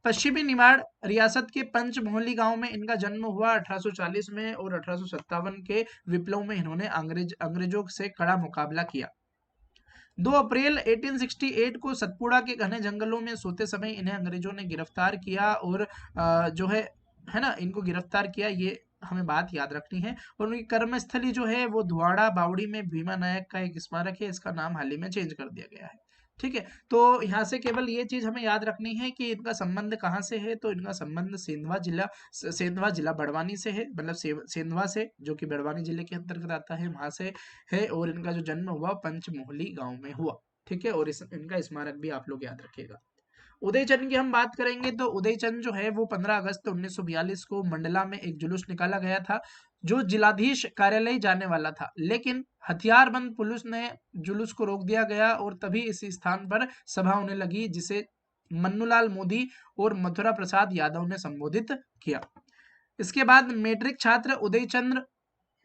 पश्चिमी निमाड़ रियासत के पंचमोहली गांव में इनका जन्म हुआ 1840 में और 1857 के विप्लव में इन्होंने अंग्रेजों से कड़ा मुकाबला किया। 2 अप्रैल 1868 को सतपुड़ा के घने जंगलों में सोते समय इन्हें अंग्रेजों ने गिरफ्तार किया और जो है ना, इनको गिरफ्तार किया, ये हमें बात याद रखनी है। और उनकी कर्मस्थली जो है वो धुआड़ा बावड़ी में भीमा नायक का एक स्मारक है, इसका नाम हाल ही में चेंज कर दिया गया है। ठीक है, तो यहाँ से केवल ये चीज हमें याद रखनी है कि इनका संबंध कहाँ से है, तो इनका संबंध सेंधवा जिला बड़वानी से है, मतलब सेंधवा से जो कि बड़वानी जिले के अंतर्गत आता है वहां से है और इनका जो जन्म हुआ पंचमोहली गांव में हुआ। ठीक है, और इनका स्मारक भी आप लोग याद रखिएगा। उदयचंद की हम बात करेंगे तो उदयचंद जो है वो 15 अगस्त 1942 को मंडला में एक जुलूस निकाला गया था जो जिलाधीश कार्यालय जाने वाला था, लेकिन हथियारबंद पुलिस ने जुलूस को रोक दिया गया और तभी इस स्थान पर सभा होने लगी जिसे मन्नूलाल मोदी और मथुरा प्रसाद यादव ने संबोधित किया। इसके बाद मैट्रिक छात्र उदयचंद्र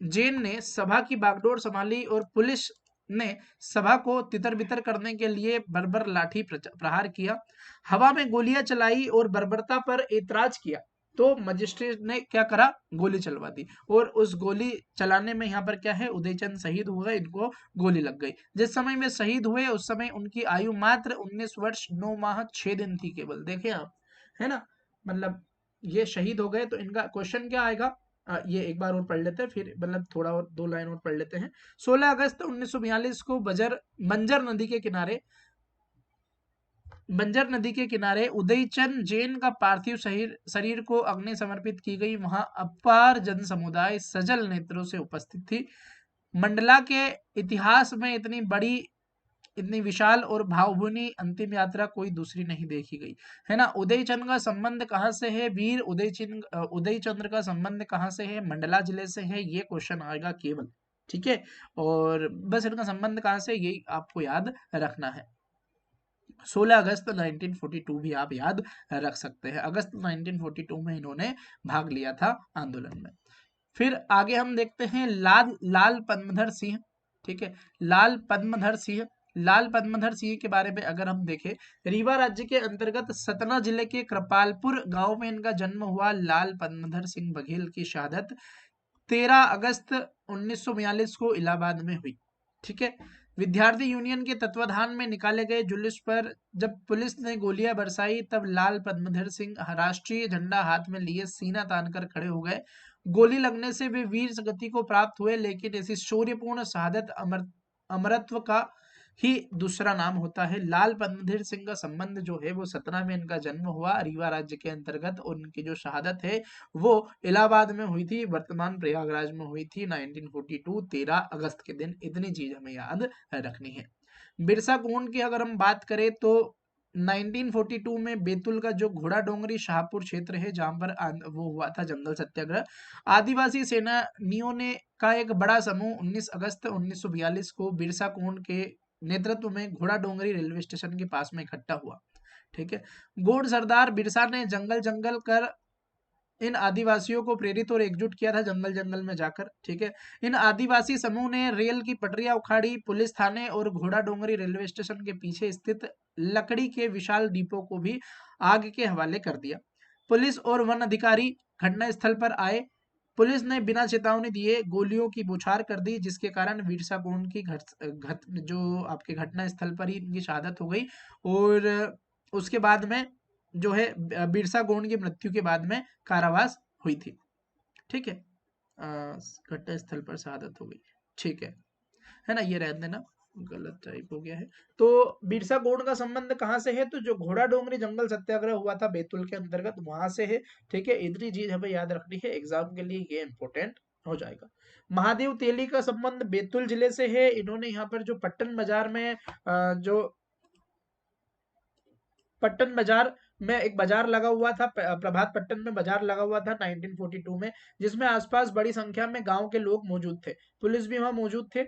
जैन ने सभा की बागडोर संभाली और पुलिस ने सभा को तितर बितर करने के लिए बर्बर लाठी प्रहार किया, हवा में गोलियां चलाई और बर्बरता पर एतराज किया तो मजिस्ट्रेट ने क्या करा, गोली चलवा दी और उस गोली चलाने में यहाँ पर क्या है, उदयचंद शहीद हो गए, इनको गोली लग गई। जिस समय में शहीद हुए उस समय उनकी आयु मात्र 19 वर्ष 9 माह 6 दिन थी केवल, देखें आप, है ना, मतलब ये शहीद हो गए। तो इनका क्वेश्चन क्या आएगा, ये एक बार और पढ़ लेते हैं, फिर मतलब थोड़ा और 2 लाइन और पढ़ लेते हैं। 16 अगस्त 1942 को बंजर नदी के किनारे उदयचंद जैन का पार्थिव शरीर को अग्नि समर्पित की गई। वहां अपार जन समुदाय सजल नेत्रों से उपस्थित थी। मंडला के इतिहास में इतनी विशाल और भावभीनी अंतिम यात्रा कोई दूसरी नहीं देखी गई, है ना। उदयचंद का संबंध कहाँ से है, वीर उदयचंद्र का संबंध कहाँ से है, मंडला जिले से है, ये क्वेश्चन आएगा केवल। ठीक है, और बस इनका संबंध कहाँ से यही आपको याद रखना है। 16 अगस्त 1942 भी आप याद रख सकते हैं, अगस्त 1942 में इन्होंने भाग लिया था आंदोलन में। फिर आगे हम देखते हैं लाल पद्मधर सिंह। ठीक है। लाल पद्मधर सिंह, लाल पद्मधर सिंह के बारे में अगर हम देखें, रीवा राज्य के अंतर्गत सतना जिले के कृपालपुर गांव में इनका जन्म हुआ। लाल पद्मधर सिंह बघेल की शहादत 13 अगस्त 1942 को इलाहाबाद में हुई। ठीक है। विद्यार्थी यूनियन के तत्वाधान में निकाले गए जुलूस पर जब पुलिस ने गोलियां बरसाई, तब लाल पद्मधर सिंह राष्ट्रीय झंडा हाथ में लिए सीना तानकर खड़े हो गए। गोली लगने से वे वीर गति को प्राप्त हुए, लेकिन ऐसी शौर्यपूर्ण शहादत अमरत्व का ही दूसरा नाम होता है। लाल पद्मधर सिंह का संबंध जो है वो सतना में इनका जन्म हुआ, रीवा राज्य के अंतर्गत, और उनकी जो शहादत है वो इलाहाबाद में हुई थी, वर्तमान प्रयागराज में हुई थी 1942 13 अगस्त के दिन। इतनी चीज हमें याद रखनी है। बिरसा कोंड की अगर हम बात करें तो 1942 में बैतूल का जो घोड़ा डोंगरी शाहपुर क्षेत्र है जहां पर वो हुआ था जंगल सत्याग्रह। आदिवासी सेनानियों ने का एक बड़ा समूह 19 अगस्त 1942 को बिरसा कोंड के नेतृत्व में घोड़ा डोंगरी रेलवे स्टेशन के पास में इकट्ठा हुआ। ठीक है। गोंड सरदार बिरसा ने जंगल जंगल कर इन आदिवासियों को प्रेरित और एकजुट किया था जंगल जंगल में जाकर। ठीक है। इन आदिवासी समूह ने रेल की पटरियां उखाड़ी, पुलिस थाने और घोड़ा डोंगरी रेलवे स्टेशन के पीछे स्थित लकड़ी के विशाल डिपो को भी आग के हवाले कर दिया। पुलिस और वन अधिकारी घटनास्थल पर आए। पुलिस ने बिना चेतावनी दिए गोलियों की बौछार कर दी, जिसके कारण बिरसा कोंड की जो आपके घटना स्थल पर ही इनकी शहादत हो गई। और उसके बाद में जो है बिरसा कोंड की मृत्यु के बाद में कारावास हुई थी। ठीक है। घटना स्थल पर शहादत हो गई। ठीक है ना, ये रहने देना, गलत टाइप हो गया है। तो बिरसा कोंड का संबंध कहाँ से है, तो जो घोड़ा डोंगरी जंगल सत्याग्रह हुआ था बैतूल के अंतर्गत, वहां से है। ठीक है। इतनी चीज हमें याद रखनी है, एग्जाम के लिए ये इंपॉर्टेंट हो जाएगा। महादेव तेली का संबंध बैतूल जिले से है। इन्होंने यहाँ पर जो पट्टन बाजार में जो पट्टन बाजार में एक बाजार लगा हुआ था, प्रभात पट्टन में बाजार लगा हुआ था 1942 में, जिसमें आसपास बड़ी संख्या में गांव के लोग मौजूद थे, पुलिस भी वहां मौजूद थे।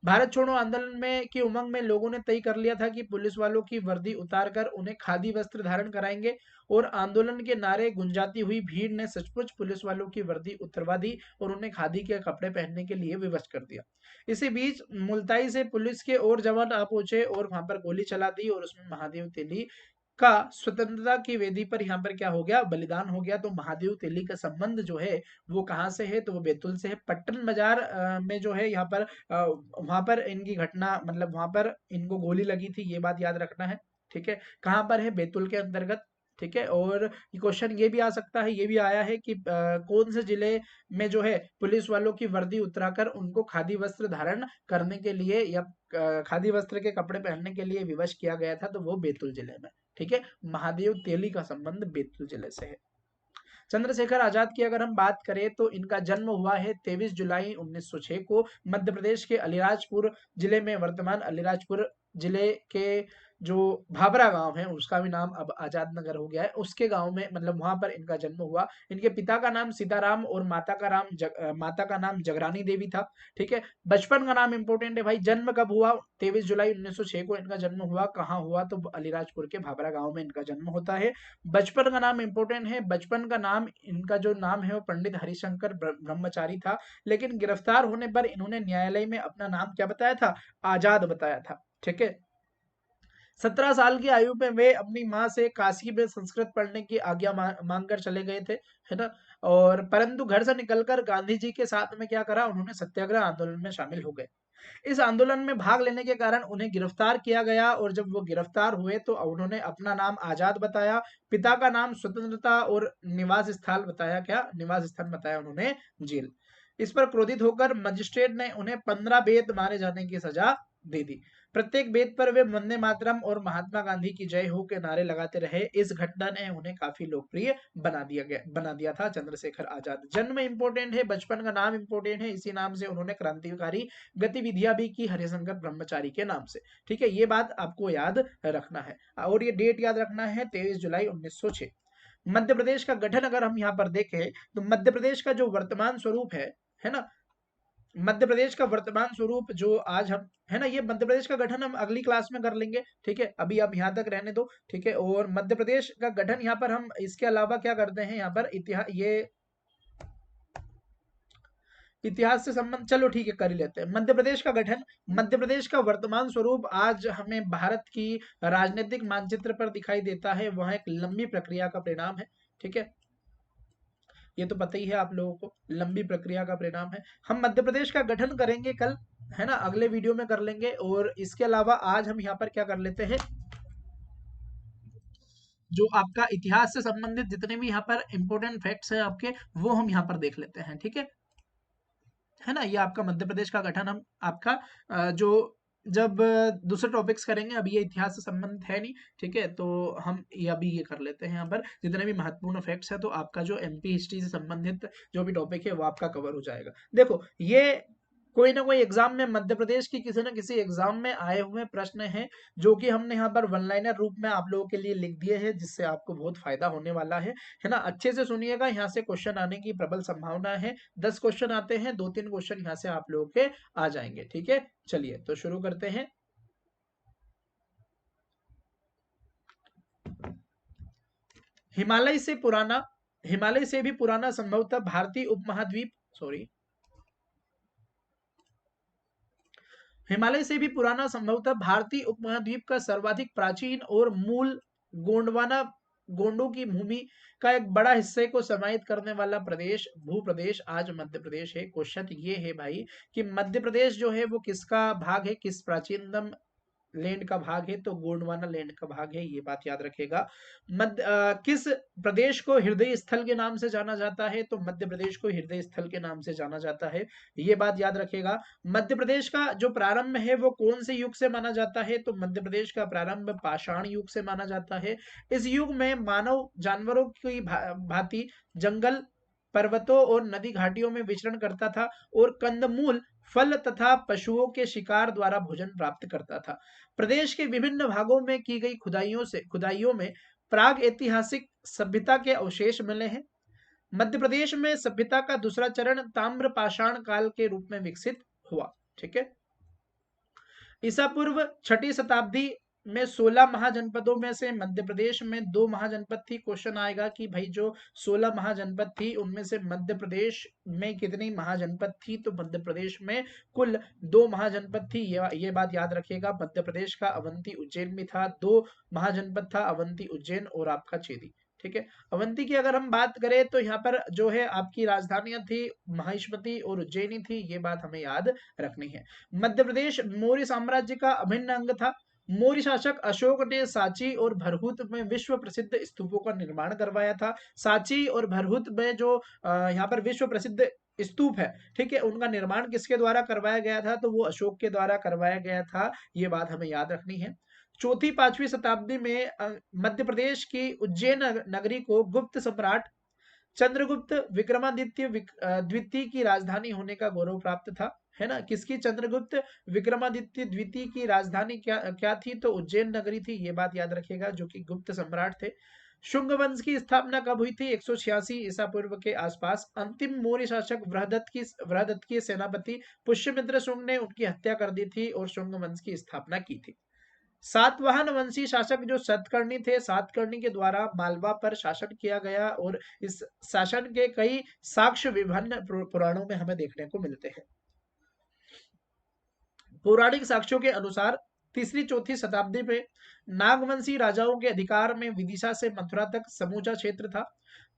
भारत छोड़ो आंदोलन में की उमंग में लोगों ने तय कर लिया था कि पुलिस वालों की वर्दी उतारकर उन्हें खादी वस्त्र धारण कराएंगे, और आंदोलन के नारे गुंजाती हुई भीड़ ने सचमुच पुलिस वालों की वर्दी उतरवा दी और उन्हें खादी के कपड़े पहनने के लिए विवश कर दिया। इसी बीच मुल्ताई से पुलिस के और जवान आ पहुंचे और वहां पर गोली चला दी, और उसमें महादेव तेली का स्वतंत्रता की वेदी पर यहाँ पर क्या हो गया, बलिदान हो गया। तो महादेव तेली का संबंध जो है वो कहाँ से है, तो वो बैतूल से है। पट्टन बाजार में जो है यहाँ पर वहां पर इनकी घटना, मतलब वहां पर इनको गोली लगी थी, ये बात याद रखना है। ठीक है। कहाँ पर है, बैतूल के अंतर्गत। ठीक है। और क्वेश्चन ये भी आ सकता है, ये भी आया है कि कौन से जिले में जो है पुलिस वालों की वर्दी उतराकर उनको खादी वस्त्र धारण करने के लिए या खादी वस्त्र के कपड़े पहनने के लिए विवश किया गया था, तो वो बैतूल जिले में। ठीक है। महादेव तेली का संबंध बैतूल जिले से है। चंद्रशेखर आजाद की अगर हम बात करें तो इनका जन्म हुआ है 23 जुलाई 1906 को मध्य प्रदेश के अलीराजपुर जिले में। वर्तमान अलीराजपुर जिले के जो भाबरा गांव है उसका भी नाम अब आजाद नगर हो गया है, उसके गांव में, मतलब वहां पर इनका जन्म हुआ। इनके पिता का नाम सीताराम और माता का नाम जगरानी देवी था। ठीक है। बचपन का नाम इंपॉर्टेंट है भाई। जन्म कब हुआ, 23 जुलाई 1906 को इनका जन्म हुआ। कहाँ हुआ, तो अलीराजपुर के भाबरा गांव में इनका जन्म होता है। बचपन का नाम इंपॉर्टेंट है। बचपन का नाम, इनका जो नाम है वो पंडित हरिशंकर ब्रह्मचारी था, लेकिन गिरफ्तार होने पर इन्होंने न्यायालय में अपना नाम क्या बताया था, आजाद बताया था। ठीक है। 17 साल की आयु में वे अपनी माँ से काशी में संस्कृत पढ़ने की आज्ञा मांग कर चले गए थे, है ना। और परंतु घर से निकलकर गांधी जी के साथ में क्या करा, उन्होंने सत्याग्रह आंदोलन में शामिल हो गए। इस आंदोलन में भाग लेने के कारण उन्हें गिरफ्तार किया गया, और जब वो गिरफ्तार हुए तो उन्होंने अपना नाम आजाद बताया, पिता का नाम स्वतंत्रता और निवास स्थल बताया, क्या निवास स्थान बताया उन्होंने, जेल। इस पर क्रोधित होकर मजिस्ट्रेट ने उन्हें 15 बेत मारे जाने की सजा दे दी। प्रत्येक बेत पर वे वंदे मातरम और महात्मा गांधी की जय हो के नारे लगाते रहे। इस घटना ने उन्हें काफी लोकप्रिय बना दिया था। चंद्रशेखर आजाद जन्म इंपॉर्टेंट है, बचपन का नाम इंपॉर्टेंट है, इसी नाम से उन्होंने क्रांतिकारी गतिविधियां भी की हरिशंकर ब्रह्मचारी के नाम से। ठीक है। ये बात आपको याद रखना है, और ये डेट याद रखना है 23 जुलाई 1906। मध्य प्रदेश का गठन अगर हम यहाँ पर देखें तो मध्य प्रदेश का जो वर्तमान स्वरूप है ना, मध्य प्रदेश का वर्तमान स्वरूप जो आज हम, है ना, ये मध्य प्रदेश का गठन हम अगली क्लास में कर लेंगे। ठीक है। अभी आप यहाँ तक रहने दो। ठीक है। और मध्य प्रदेश का गठन यहाँ पर हम इसके अलावा क्या करते हैं, यहाँ पर इतिहास, ये इतिहास से संबंध, चलो ठीक है कर ही लेते हैं। मध्य प्रदेश का गठन, मध्य प्रदेश का वर्तमान स्वरूप आज हमें भारत की राजनीतिक मानचित्र पर दिखाई देता है, वह एक लंबी प्रक्रिया का परिणाम है। ठीक है, ये तो पता ही है आप लोगों को, लंबी प्रक्रिया का परिणाम है। हम मध्य प्रदेश का गठन करेंगे कल, है ना, अगले वीडियो में कर लेंगे। और इसके अलावा आज हम यहाँ पर क्या कर लेते हैं, जो आपका इतिहास से संबंधित जितने भी यहाँ पर इंपॉर्टेंट फैक्ट्स हैं आपके, वो हम यहाँ पर देख लेते हैं। ठीक है ना, ये आपका मध्य प्रदेश का गठन हम आपका जो जब दूसरे टॉपिक्स करेंगे, अभी ये इतिहास से संबंधित है नहीं। ठीक है, तो हम ये अभी ये कर लेते हैं यहाँ पर जितने भी महत्वपूर्ण फैक्ट्स है, तो आपका जो एमपी हिस्ट्री से संबंधित जो भी टॉपिक है वो आपका कवर हो जाएगा। देखो, ये कोई ना कोई एग्जाम में मध्य प्रदेश की किसी न किसी एग्जाम में आए हुए प्रश्न हैं, जो कि हमने यहाँ पर वन लाइनर रूप में आप लोगों के लिए लिख दिए हैं, जिससे आपको बहुत फायदा होने वाला है ना। अच्छे से सुनिएगा, यहाँ से क्वेश्चन आने की प्रबल संभावना है। 10 क्वेश्चन आते हैं, 2-3 क्वेश्चन यहाँ से आप लोगों के आ जाएंगे। ठीक है, चलिए तो शुरू करते हैं। हिमालय से भी पुराना संभवतः भारतीय उपमहाद्वीप, सॉरी, हिमालय से भी पुराना संभवतः भारतीय उपमहाद्वीप का सर्वाधिक प्राचीन और मूल गोंडवाना, गोंडों की भूमि का एक बड़ा हिस्से को समाहित करने वाला प्रदेश, भूप्रदेश आज मध्य प्रदेश है। क्वेश्चन ये है भाई कि मध्य प्रदेश जो है वो किसका भाग है, किस प्राचीनतम लैंड का भाग है, तो गोंडवाना लैंड का भाग है, ये बात याद रखेगा। किस प्रदेश को हृदय स्थल के नाम से जाना जाता है, तो मध्य प्रदेश को हृदय स्थल के नाम से जाना जाता है, ये बात याद रखेगा। मध्य प्रदेश का जो प्रारंभ है वो कौन से युग से माना जाता है, तो मध्य प्रदेश का प्रारंभ पाषाण युग से माना जाता है। इस युग में मानव जानवरों की भांति जंगल, पर्वतों और नदी घाटियों में विचरण करता था और कंदमूल, फल तथा पशुओं के शिकार द्वारा भोजन प्राप्त करता था। प्रदेश के विभिन्न भागों में की गई खुदाइयों में प्राग ऐतिहासिक सभ्यता के अवशेष मिले हैं। मध्य प्रदेश में सभ्यता का दूसरा चरण ताम्र पाषाण काल के रूप में विकसित हुआ। ठीक है, ईसा पूर्व 6ठी शताब्दी में 16 महाजनपदों में से मध्य प्रदेश में 2 महाजनपद थी। क्वेश्चन आएगा कि भाई जो 16 महाजनपद थी उनमें से मध्य प्रदेश में कितनी महाजनपद थी, तो मध्य प्रदेश में कुल 2 महाजनपद थी, ये बात याद रखिएगा। मध्य प्रदेश का अवंती उज्जैन भी था, 2 महाजनपद था, अवंती उज्जैन और आपका चेदी। ठीक है, अवंती की अगर हम बात करें तो यहाँ पर जो है आपकी राजधानियां थी महिष्मती और उज्जैनी थी, ये बात हमें याद रखनी है। मध्य प्रदेश मौर्य साम्राज्य का अभिन्न अंग था। मौर्य शासक अशोक ने सांची और भरहुत में विश्व प्रसिद्ध स्तूपों का निर्माण करवाया था। सांची और भरहुत में जो यहाँ पर विश्व प्रसिद्ध स्तूप है, ठीक है, उनका निर्माण किसके द्वारा करवाया गया था, तो वो अशोक के द्वारा करवाया गया था, ये बात हमें याद रखनी है। 4वीं-5वीं शताब्दी में मध्य प्रदेश की उज्जैन नगरी को गुप्त सम्राट चंद्रगुप्त विक्रमादित्य द्वितीय की राजधानी होने का गौरव प्राप्त था, है ना। किसकी, चंद्रगुप्त विक्रमादित्य द्वितीय की राजधानी क्या क्या थी, तो उज्जैन नगरी थी, ये बात याद रखेगा, जो कि गुप्त सम्राट थे। शुंग वंश की स्थापना कब हुई थी, 186 ईसा पूर्व के आसपास। अंतिम मौर्य शासक वृहदत्त की सेनापति पुष्यमित्र शुंग ने उनकी हत्या कर दी थी और शुंग वंश की स्थापना की थी। सातवाहन वंशी शासक जो सतकर्णी थे, सातकर्णी के द्वारा मालवा पर शासन किया गया और इस शासन के कई साक्ष्य विभिन्न पुराणों में हमें देखने को मिलते हैं। पौराणिक साक्ष्यों के अनुसार 3री-4थी शताब्दी में नागवंशी राजाओं के अधिकार में विदिशा से मथुरा तक समूचा क्षेत्र था।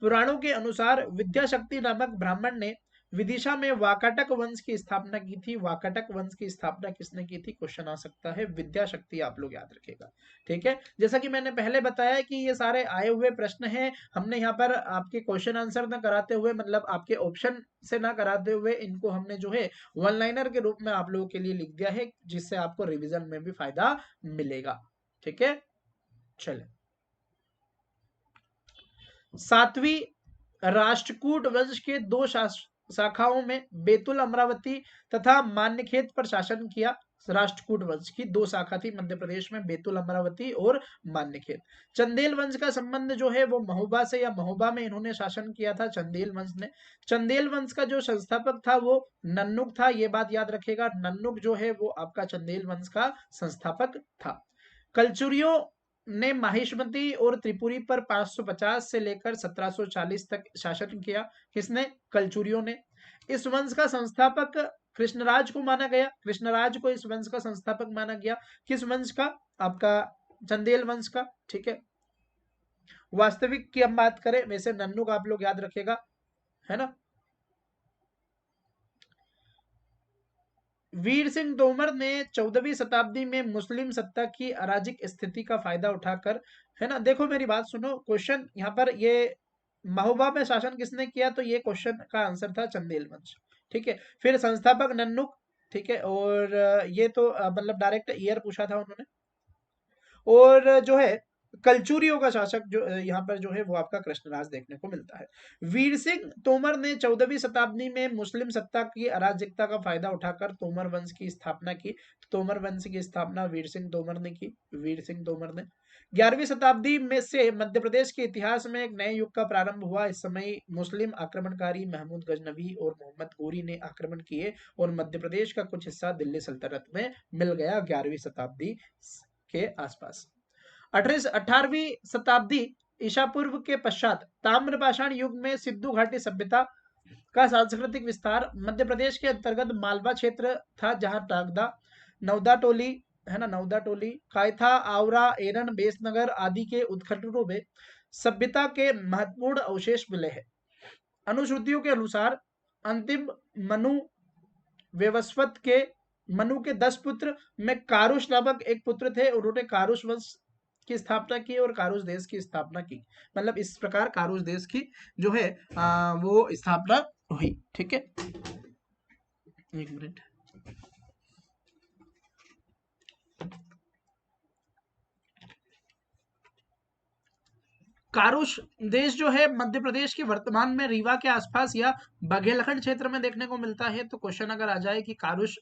पुराणों के अनुसार विद्याशक्ति नामक ब्राह्मण ने विदिशा में वाकाटक वंश की स्थापना की थी। वाकाटक वंश की स्थापना किसने की थी, क्वेश्चन आ सकता है, विद्याशक्ति, आप लोग याद रखेगा। ठीक है, जैसा कि मैंने पहले बताया कि ये सारे आए हुए प्रश्न हैं, हमने यहाँ पर आपके क्वेश्चन आंसर ना कराते हुए, मतलब आपके ऑप्शन से ना कराते हुए, इनको हमने जो है वन लाइनर के रूप में आप लोगों के लिए लिख दिया है, जिससे आपको रिविजन में भी फायदा मिलेगा। ठीक है, चले। 7वीं राष्ट्रकूट वंश के 2 शाखाओं में बेतुल अमरावती तथा मान्यखेत पर शासन किया। राष्ट्रकूट वंश की 2 शाखा थी मध्य प्रदेश में, बेतुल अमरावती और मान्यखेत। चंदेल वंश का संबंध जो है वो महोबा से, या महोबा में इन्होंने शासन किया था चंदेल वंश ने। चंदेल वंश का जो संस्थापक था वो नन्नुक था, ये बात याद रखेगा। नन्नुक जो है वो आपका चंदेल वंश का संस्थापक था। कलचुरियों ने माहिष्मती और त्रिपुरी पर 550 से लेकर 1740 तक शासन किया। किसने, कलचुरियों ने। इस वंश का संस्थापक कृष्णराज को माना गया, कृष्णराज को इस वंश का संस्थापक माना गया। किस वंश का? आपका चंदेल वंश का। ठीक है, वास्तविक की हम बात करें, वैसे नन्नू का आप लोग याद रखेगा, है ना। वीर सिंह तोमर ने 14वीं शताब्दी में मुस्लिम सत्ता की अराजक स्थिति का फायदा उठाकर, है ना, देखो मेरी बात सुनो, क्वेश्चन यहाँ पर ये महोबा में शासन किसने किया, तो ये क्वेश्चन का आंसर था चंदेल वंश। ठीक है, फिर संस्थापक नन्नुक। ठीक है, और ये तो मतलब डायरेक्ट ईयर पूछा था उन्होंने। और जो है कलचुरियों का शासक जो यहाँ पर जो है वो आपका कृष्णराज देखने को मिलता है। वीर सिंह तोमर ने 14वीं शताब्दी में मुस्लिम सत्ता की अराजकता का फायदा उठाकर तोमर वंश की स्थापना की। तोमर वंश की स्थापना वीर सिंह तोमर ने की, वीर सिंह तोमर ने। 11वीं शताब्दी में से मध्य प्रदेश के इतिहास में एक नए युग का प्रारंभ हुआ। इस समय मुस्लिम आक्रमणकारी महमूद गजनवी और मोहम्मद गोरी ने आक्रमण किए और मध्य प्रदेश का कुछ हिस्सा दिल्ली सल्तनत में मिल गया 11वीं शताब्दी के आसपास। 18वीं शताब्दी ईसा पूर्व के पश्चात ताम्रपाषाण युग में सिंधु घाटी सभ्यता का सांस्कृतिक विस्तार। मध्य प्रदेश के अंतर्गत मालवा क्षेत्र था, जहां टागदा, नवदा टोली, है ना, नवदा टोली, कायथा, आवरा, एरन, बेसनगर आदि के उत्खननों में सभ्यता के महत्वपूर्ण अवशेष मिले हैं। अनुश्रुतियों के अनुसार अंतिम मनु वेवस्वत के मनु के 10 पुत्र में कारुष नामक एक पुत्र थे। उन्होंने कारुष वंश की स्थापना की और कारुष देश की स्थापना की। मतलब इस प्रकार कारुष देश की जो है वो स्थापना हुई। ठीक है, एक मिनट। कारुष देश जो है मध्य प्रदेश के वर्तमान में रीवा के आसपास या बघेलखंड क्षेत्र में देखने को मिलता है। तो क्वेश्चन अगर आ जाए कि कारुष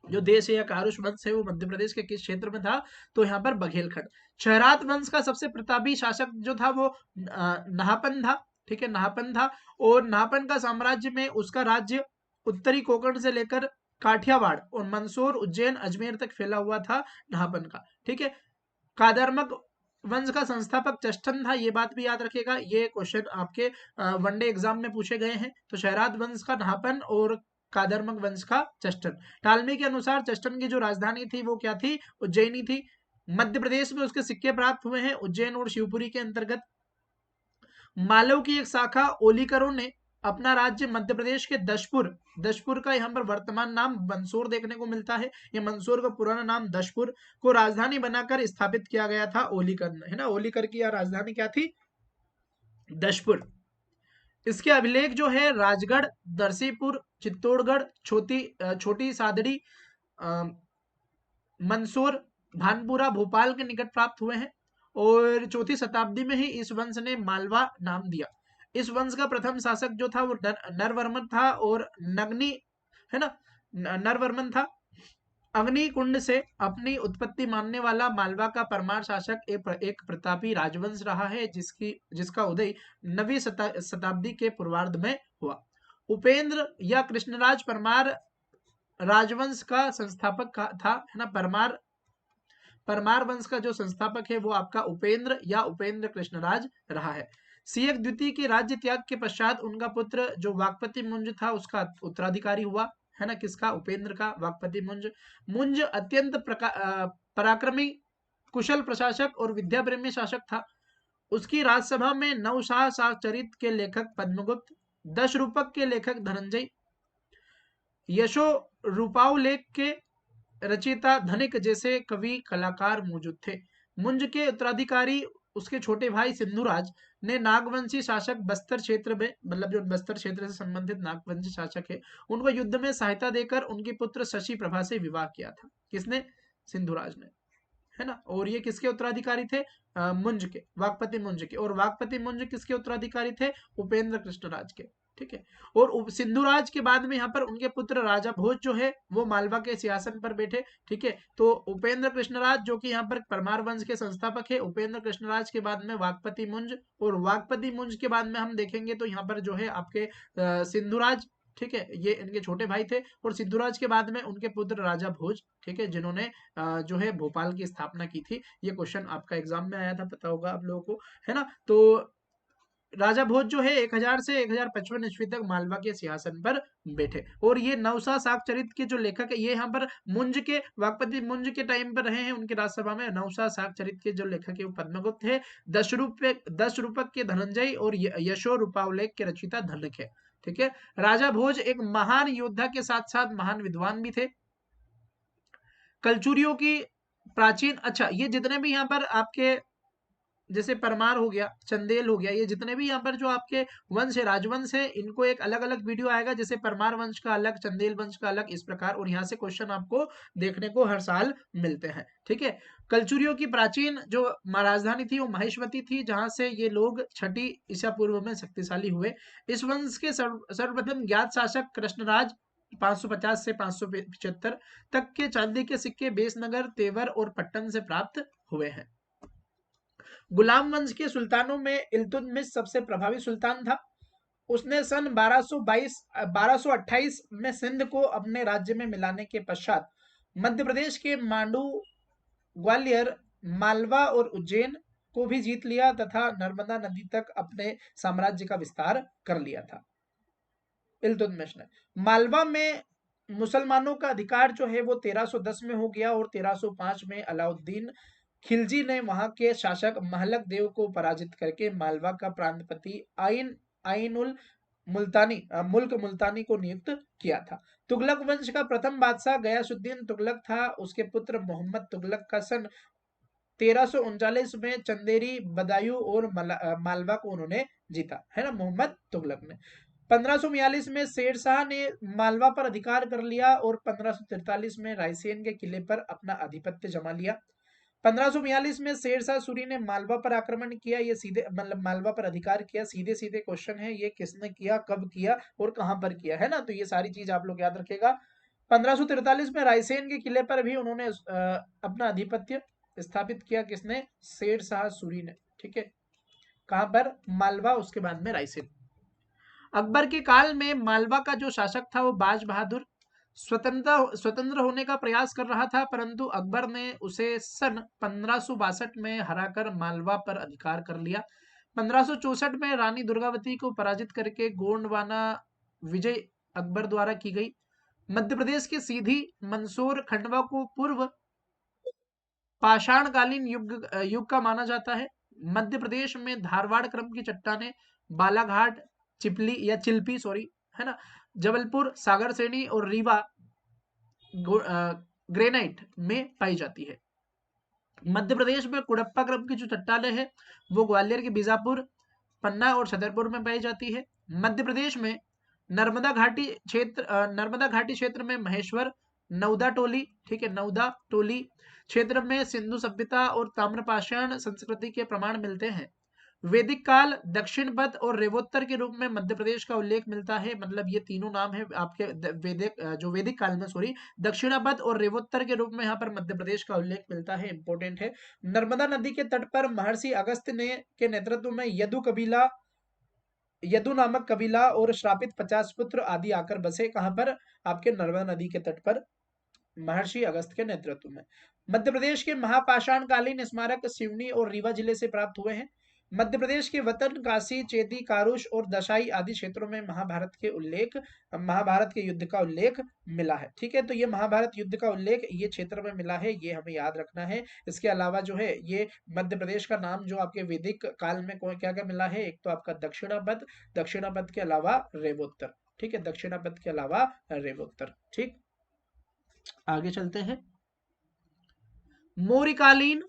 जो देश है या कारुष वंश है वो मध्य प्रदेश के किस क्षेत्र में था, तो यहाँ पर बघेलखंड। क्षहरात वंश का सबसे प्रतापी शासक जो था वो नहापन था। ठीक है, नहापन था, और नहापन का साम्राज्य में उसका राज्य उत्तरी कोंकण से लेकर काठियावाड़ और मंदसौर, उज्जैन, अजमेर तक फैला हुआ था नहापन का। ठीक है, कादरमक वंश का संस्थापक चष्टन था, ये बात भी याद रखेगा, ये क्वेश्चन आपके वनडे एग्जाम में पूछे गए हैं। तो शहरात वंश का नहापन और कादरमक वंश का चष्टन। टालमी के अनुसार चष्टन की जो राजधानी थी वो क्या थी? उज्जैनी थी। मध्य प्रदेश में उसके सिक्के प्राप्त हुए हैं उज्जैन और शिवपुरी के अंतर्गत। मालव की एक शाखा ओलीकरों ने अपना राज्य मध्य प्रदेश के दशपुर, दशपुर का यहाँ पर वर्तमान नाम मंदसौर देखने को मिलता है, ये मंदसौर का पुराना नाम दशपुर, को राजधानी बनाकर स्थापित किया गया था ओलीकर ने, है ना। ओलीकर की यह राजधानी क्या थी? दशपुर। इसके अभिलेख जो है राजगढ़, दरसीपुर, चित्तौड़गढ़, छोटी सादड़ी, मंदसौर, भानपुरा, भोपाल के निकट प्राप्त हुए हैं। और 4वीं शताब्दी में ही इस वंश ने मालवा नाम दिया। इस वंश का प्रथम शासक जो था वो नरवर्मन था, और नगनी, है ना, नरवर्मन था। अग्निकुंड से अपनी उत्पत्ति मानने वाला मालवा का परमार शासक एक प्रतापी राजवंश रहा है, जिसका उदय 9वीं शताब्दी के पूर्वार्ध में हुआ। उपेंद्र या कृष्णराज परमार राजवंश का संस्थापक था, है ना। परमार वंश का जो संस्थापक है वो आपका उपेंद्र या उपेंद्र कृष्णराज रहा है। सियक द्वितीय के राज्य त्याग के पश्चात उनका पुत्र जो वाकपति मुंज था उसका उत्तराधिकारी हुआ, है ना। किसका? उपेंद्र का। वाकपति मुंज। मुंज अत्यंत पराक्रमी, कुशल प्रशासक और विद्या प्रेमी शासक था। उसकी राजसभा में नवशाह चरित के लेखक पद्मगुप्त, 10 रूपक के लेखक धनंजय, यशो रूपाव लेख के रचयिता धनिक जैसे कवि कलाकार मौजूद थे। मुंज के उत्तराधिकारी उसके छोटे भाई सिंधुराज ने नागवंशी शासक बस्तर क्षेत्र में, मतलब जो बस्तर क्षेत्र से संबंधित नागवंशी शासक है, उनको युद्ध में सहायता देकर उनके पुत्र शशि प्रभा से विवाह किया था। किसने? सिंधुराज ने, है ना। और ये किसके उत्तराधिकारी थे? मुंज के, वाकपति मुंज के। और वाकपति मुंज किसके उत्तराधिकारी थे? उपेंद्र कृष्णराज के। ठीक है, और सिंधुराज के बाद में यहाँ पर उनके पुत्र राजा भोज जो है वो मालवा के सिंहासन पर बैठे। ठीक है, तो उपेंद्र कृष्णराज जो कि यहाँ पर परमार वंश के संस्थापक है, उपेंद्र कृष्णराज के बाद में वाकपति मुंज, और वाकपति मुंज के बाद में हम देखेंगे तो यहाँ पर जो है आपके सिंधुराज। ठीक है, ये इनके छोटे भाई थे। और सिद्धूराज के बाद में उनके पुत्र राजा भोज, ठीक है, जिन्होंने जो है भोपाल की स्थापना की थी। ये क्वेश्चन आपका एग्जाम में आया था, पता होगा आप लोगों को, है ना। तो राजा भोज जो है 1000 से 1055 ईस्वी तक मालवा के सिंहासन पर बैठे। और ये नवसा साक्चरित के जो लेखक है, ये यहाँ पर मुंज के वाकपति मुंज के टाइम पर रहे हैं, उनकी राजसभा में। नवसा साक्चरित के जो लेखक है वो पद्मगुप्त है। 10 रूपक के धनंजय और यशो रूपावलेख के रचयिता धनक है। ठीक है। राजा भोज एक महान योद्धा के साथ साथ महान विद्वान भी थे। कलचुरियों की प्राचीन, अच्छा ये जितने भी यहाँ पर आपके जैसे परमार हो गया, चंदेल हो गया, ये जितने भी यहाँ पर जो आपके वंश है, राजवंश है, इनको एक अलग अलग वीडियो आएगा, जैसे परमार वंश का अलग, चंदेल वंश का अलग, इस प्रकार। और यहाँ से क्वेश्चन आपको देखने को हर साल मिलते हैं। ठीक है। कलचुरियों की प्राचीन जो राजधानी थी वो महेश्वती थी, जहां से ये लोग छठी ईसा पूर्व में शक्तिशाली हुए। इस वंश के सर्वप्रथम ज्ञात शासक कृष्णराज 550 से 575 तक के चांदी के सिक्के बेसनगर, तेवर और पट्टन से प्राप्त हुए हैं। गुलाम वंश के सुल्तानों में इल्तुतमिश सबसे प्रभावी सुल्तान था। उसने सन 1228 में सिंध को अपने राज्य में मिलाने के पश्चात मध्य प्रदेश के मांडू, ग्वालियर, मालवा और उज्जैन को भी जीत लिया तथा नर्मदा नदी तक अपने साम्राज्य का विस्तार कर लिया था। इल्तुतमिश ने मालवा में मुसलमानों का अधिकार जो है वो 1310 में हो गया और 1305 में अलाउद्दीन खिलजी ने वहां के शासक महलक देव को पराजित करके मालवा का प्रांतपति आइनुल मुल्क मुल्तानी को नियुक्त किया था। तुगलक वंश का प्रथम बादशाह गयासुद्दीन तुगलक था। उसके पुत्र मोहम्मद तुगलक का सन 1339 में चंदेरी, बदायूं और मालवा को उन्होंने जीता, है ना, मोहम्मद तुगलक ने। 1542 में शेरशाह ने मालवा पर अधिकार कर लिया और 1543 में रायसेन के किले पर अपना आधिपत्य जमा लिया। 1542 में शेरशाह सूरी ने मालवा पर आक्रमण किया। ये सीधे मतलब मालवा पर अधिकार किया। सीधे सीधे क्वेश्चन है ये, किसने किया, कब किया और कहां पर किया, है ना, तो ये सारी चीज आप लोग याद रखेगा। 1543 में रायसेन के किले पर भी उन्होंने अपना आधिपत्य स्थापित किया। किसने? शेरशाह सूरी ने। ठीक है। कहां पर? मालवा, उसके बाद में रायसेन। अकबर के काल में मालवा का जो शासक था वो बाज बहादुर स्वतंत्र होने का प्रयास कर रहा था, परंतु अकबर ने उसे सन 1562 में हराकर मालवा पर अधिकार कर लिया। 1564 में रानी दुर्गावती को पराजित करके गोंडवाना विजय अकबर द्वारा की गई। मध्य प्रदेश के सीधी, मंदसौर, खंडवा को पूर्व पाषाणकालीन युग का माना जाता है। मध्य प्रदेश में धारवाड़ क्रम की चट्टानें बालाघाट, चिल्पी है ना, जबलपुर, सागर श्रेणी और रीवा ग्रेनाइट में पाई जाती है। मध्य प्रदेश में कुड़प्पा क्रम की जो चट्टानें हैं वो ग्वालियर के बीजापुर, पन्ना और छतरपुर में पाई जाती है। मध्य प्रदेश में नर्मदा घाटी क्षेत्र में महेश्वर, नौदा टोली, ठीक है, नौदा टोली क्षेत्र में सिंधु सभ्यता और ताम्रपाषाण संस्कृति के प्रमाण मिलते हैं। वैदिक काल, दक्षिण पथ और रेवोत्तर के रूप में मध्य प्रदेश का उल्लेख मिलता है। मतलब ये तीनों नाम है आपके वैदिक काल में, दक्षिणापथ और रेवोत्तर के रूप में यहाँ पर मध्य प्रदेश का उल्लेख मिलता है, इंपॉर्टेंट है। नर्मदा नदी के तट पर महर्षि अगस्त्य ने के नेतृत्व में यदु नामक कबीला और श्रापित 50 पुत्र आदि आकर बसे। कहां पर? आपके नर्मदा नदी के तट पर, महर्षि अगस्त के नेतृत्व में। मध्य प्रदेश के महापाषाणकालीन स्मारक सिवनी और रीवा जिले से प्राप्त हुए हैं। मध्य प्रदेश के वतन काशी, चेदी, कारुष और दशाई आदि क्षेत्रों में महाभारत के युद्ध का उल्लेख मिला है। ठीक है, तो ये महाभारत युद्ध का उल्लेख ये क्षेत्र में मिला है, ये हमें याद रखना है। इसके अलावा जो है ये मध्य प्रदेश का नाम जो आपके वैदिक काल में क्या क्या मिला है, एक तो आपका दक्षिणापथ के अलावा रेवोत्तर। ठीक है, दक्षिणापथ के अलावा रेवोत्तर। ठीक, आगे चलते हैं। मौर्यकालीन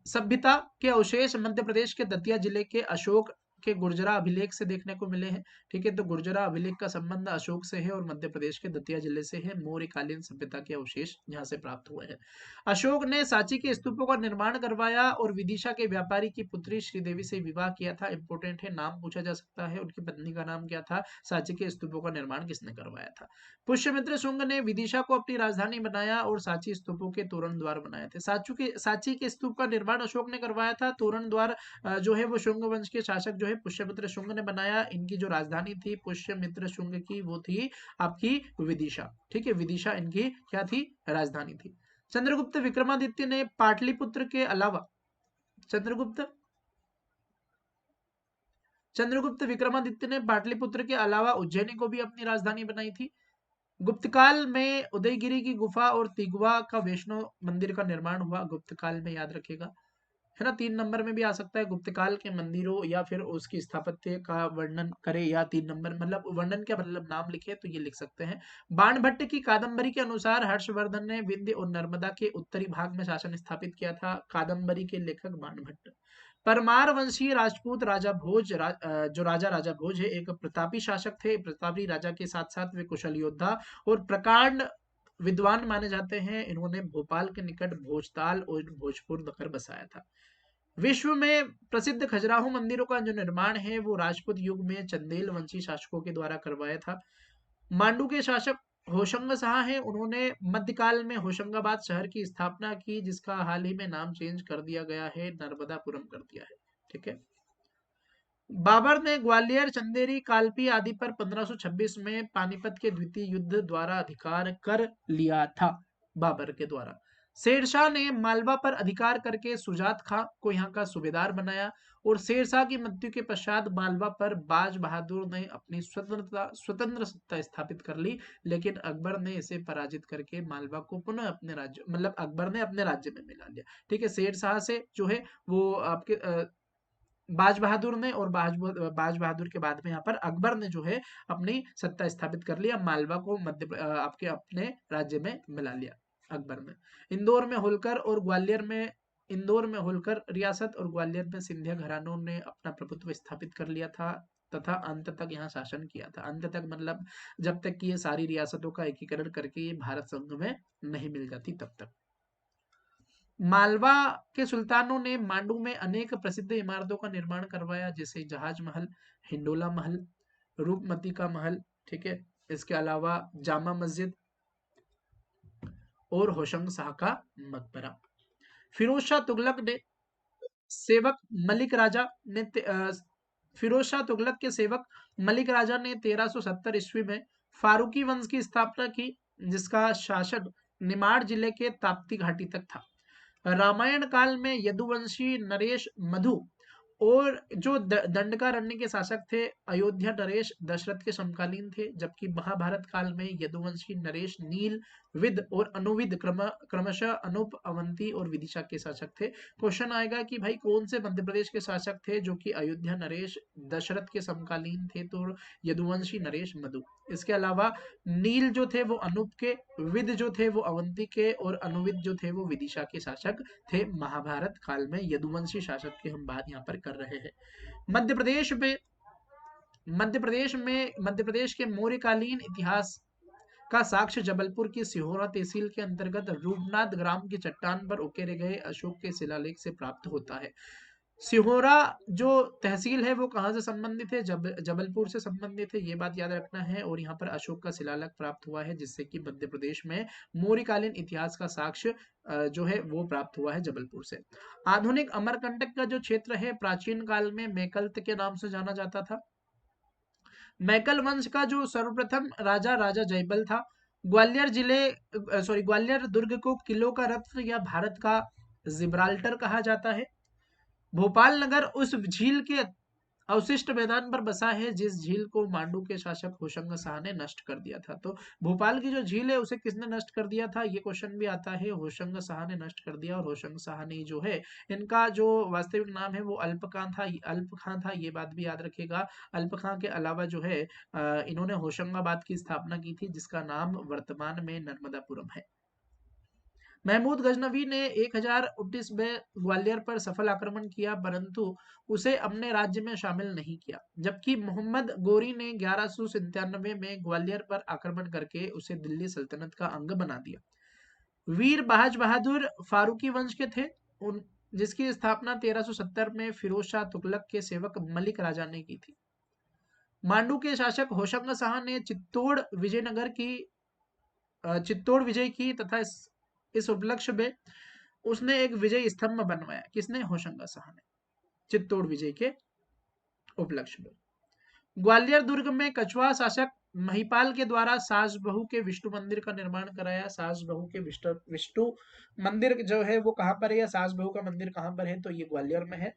सभ्यता के अवशेष मध्य प्रदेश के दतिया जिले के अशोक के गुर्जरा अभिलेख से देखने को मिले हैं। ठीक है, तो गुर्जरा अभिलेख का संबंध अशोक से है और मध्य प्रदेश के दतिया जिले से है। मौर्यकालीन सभ्यता के अवशेष यहाँ से प्राप्त हुए हैं। अशोक ने सांची के स्तूपों का निर्माण करवाया और विदिशा के व्यापारी की पुत्री श्रीदेवी से विवाह किया था। इंपोर्टेंट है, नाम पूछा जा सकता है। उनकी पत्नी का नाम क्या था? सांची के स्तूपों का निर्माण किसने करवाया था? पुष्यमित्र शुंग ने विदिशा को अपनी राजधानी बनाया और सांची स्तूपों के तोरण द्वार बनाए थे। सांची के स्तूप का निर्माण अशोक ने करवाया था। तोरण द्वार जो है वो शुंग वंश के शासक जो है पुष्यमित्र शुंग ने बनाया। इनकी जो राजधानी थी पुष्यमित्र शुंग की, वो थी आपकी विदिशा। ठीक है, विदिशा इनकी क्या थी? राजधानी थी। चंद्रगुप्त विक्रमादित्य ने पाटलिपुत्र के अलावा चंद्रगुप्त विक्रमादित्य ने पाटलिपुत्र के अलावा उज्जैनी को भी अपनी राजधानी बनाई थी। गुप्त काल में उदयगिरी की गुफा और तिगवा का वैष्णो मंदिर का निर्माण हुआ, गुप्त काल में, याद रखेगा, है ना। 3 नंबर में भी आ सकता है, गुप्त काल के मंदिरों या फिर उसकी स्थापत्य का वर्णन करे, या 3 नंबर मतलब वर्णन क्या मतलब नाम लिखे तो ये लिख सकते हैं। बाणभट्ट की कादंबरी के अनुसार हर्षवर्धन ने विंध्य और नर्मदा के उत्तरी भाग में शासन स्थापित किया था। कादंबरी के लेखक बाणभट्ट। परमार वंशीय राजपूत राजा भोज जो राजा भोज है, एक प्रतापी शासक थे। प्रतापी राजा के साथ साथ वे कुशल योद्धा और प्रकांड विद्वान माने जाते हैं। इन्होंने भोपाल के निकट भोजताल और भोजपुर नगर बसाया था। विश्व में प्रसिद्ध खजुराहो मंदिरों का जो निर्माण है वो राजपूत युग में चंदेल वंशी शासकों के द्वारा करवाया था। मांडू के शासक होशंग शाह हैं। उन्होंने मध्यकाल में होशंगाबाद शहर की स्थापना की, जिसका हाल ही में नाम चेंज कर दिया गया है, नर्मदापुरम कर दिया है। ठीक है। बाबर ने ग्वालियर, चंदेरी, कालपी आदि पर 1526 में पानीपत के द्वितीय युद्ध द्वारा अधिकार कर लिया था, बाबर के द्वारा। शेरशाह ने मालवा पर अधिकार करके सुजात खां को यहाँ का सूबेदार बनाया, और शेरशाह की मृत्यु के पश्चात मालवा पर बाज बहादुर ने अपनी स्वतंत्र सत्ता स्थापित कर ली, लेकिन अकबर ने इसे पराजित करके मालवा को पुनः अपने राज्य, मतलब अकबर ने अपने राज्य में मिला लिया। ठीक है। शेरशाह से जो है वो आपके बाज बहादुर ने, और बाज बहादुर के बाद में यहाँ पर अकबर ने जो है अपनी सत्ता स्थापित कर लिया, मालवा को आपके अपने राज्य में मिला लिया अकबर ने। इंदौर में होलकर रियासत और ग्वालियर में सिंधिया घरानों ने अपना प्रभुत्व स्थापित कर लिया था, तथा अंत तक यहाँ शासन किया था। अंत तक मतलब जब तक कि ये सारी रियासतों का एकीकरण करके ये भारत संघ में नहीं मिल जाती तब तक। मालवा के सुल्तानों ने मांडू में अनेक प्रसिद्ध इमारतों का निर्माण करवाया, जैसे जहाज महल, हिंडोला महल, रूपमती का महल। ठीक है। इसके अलावा जामा मस्जिद और होशंग शाह का मकबरा। फिरोज शाह तुगलक ने सेवक मलिक राजा ने फिरोज शाह तुगलक के सेवक मलिक राजा ने 1370 ईस्वी में फारूकी वंश की स्थापना की, जिसका शासन निमाड़ जिले के ताप्ती घाटी तक था। रामायण काल में यदुवंशी नरेश मधु और जो दंडकारण्य के शासक थे अयोध्या नरेश दशरथ के समकालीन थे, जबकि महाभारत काल में यदुवंशी नरेश नील, विद और अनुविद क्रमशः अनूप, अवंती और विदिशा के शासक थे। क्वेश्चन आएगा कि भाई कौन से मध्य प्रदेश के शासक थे जो कि अयोध्या नरेश दशरथ के समकालीन थे, तो यदुवंशी नरेश मधु। इसके अलावा नील जो थे वो अनूप के, विद जो थे वो अवंती के, और अनुविद जो थे वो विदिशा के शासक थे। महाभारत काल में यदुवंशी शासक की हम बात यहाँ पर कर रहे हैं। मध्य प्रदेश के मौर्यकालीन इतिहास का साक्ष्य जबलपुर की सिहोरा तहसील के अंतर्गत रूपनाथ ग्राम की चट्टान पर उकेरे गए अशोक के शिलालेख से प्राप्त होता है। सिहोरा जो तहसील है वो कहाँ से संबंधित है? जबलपुर से संबंधित है, ये बात याद रखना है। और यहाँ पर अशोक का शिलालेख प्राप्त हुआ है, जिससे कि मध्य प्रदेश में मौर्यकालीन इतिहास का साक्ष्य जो है वो प्राप्त हुआ है जबलपुर से। आधुनिक अमरकंटक का जो क्षेत्र है प्राचीन काल में मैकलत के नाम से जाना जाता था। मैकल वंश का जो सर्वप्रथम राजा जयबल था। ग्वालियर दुर्ग को किलों का रत्न या भारत का जिब्राल्टर कहा जाता है। भोपाल नगर उस झील के अवशिष्ट मैदान पर बसा है जिस झील को मांडू के शासक होशंग शाह ने नष्ट कर दिया था। तो भोपाल की जो झील है उसे किसने नष्ट कर दिया था, ये क्वेश्चन भी आता है। होशंग शाह ने नष्ट कर दिया, और होशंग शाह ने जो है, इनका जो वास्तविक नाम है वो अल्प खां था, ये बात भी याद रखिएगा। अल्प खां के अलावा जो है इन्होंने होशंगाबाद की स्थापना की थी, जिसका नाम वर्तमान में नर्मदापुरम है। महमूद गजनवी ने 1019 में ग्वालियर पर सफल आक्रमण किया, परंतु उसे अपने राज्य में शामिल नहीं किया, जबकि मोहम्मद गोरी ने 1197 में ग्वालियर पर आक्रमण करके उसे दिल्ली सल्तनत का अंग बना दिया। वीर बाज बहादुर फारूकी वंश के थे, जिसकी स्थापना 1370 में फिरोज शाह तुगलक के सेवक मलिक राजा ने की थी। मांडू के शासक होशंग शाह ने चित्तौड़ विजय की तथा इस उपलक्ष्य में उसने एक विजय स्तंभ बनवाया। किसने? होशंग शाह ने, चित्तौड़ विजय के उपलक्ष्य में। ग्वालियर दुर्ग में कछवा शासक महिपाल के द्वारा सास बहू के विष्णु मंदिर का निर्माण कराया। सास बहू के विष्णु मंदिर जो है वो कहाँ पर है, या सास बहू का मंदिर कहाँ पर है, तो ये ग्वालियर में है।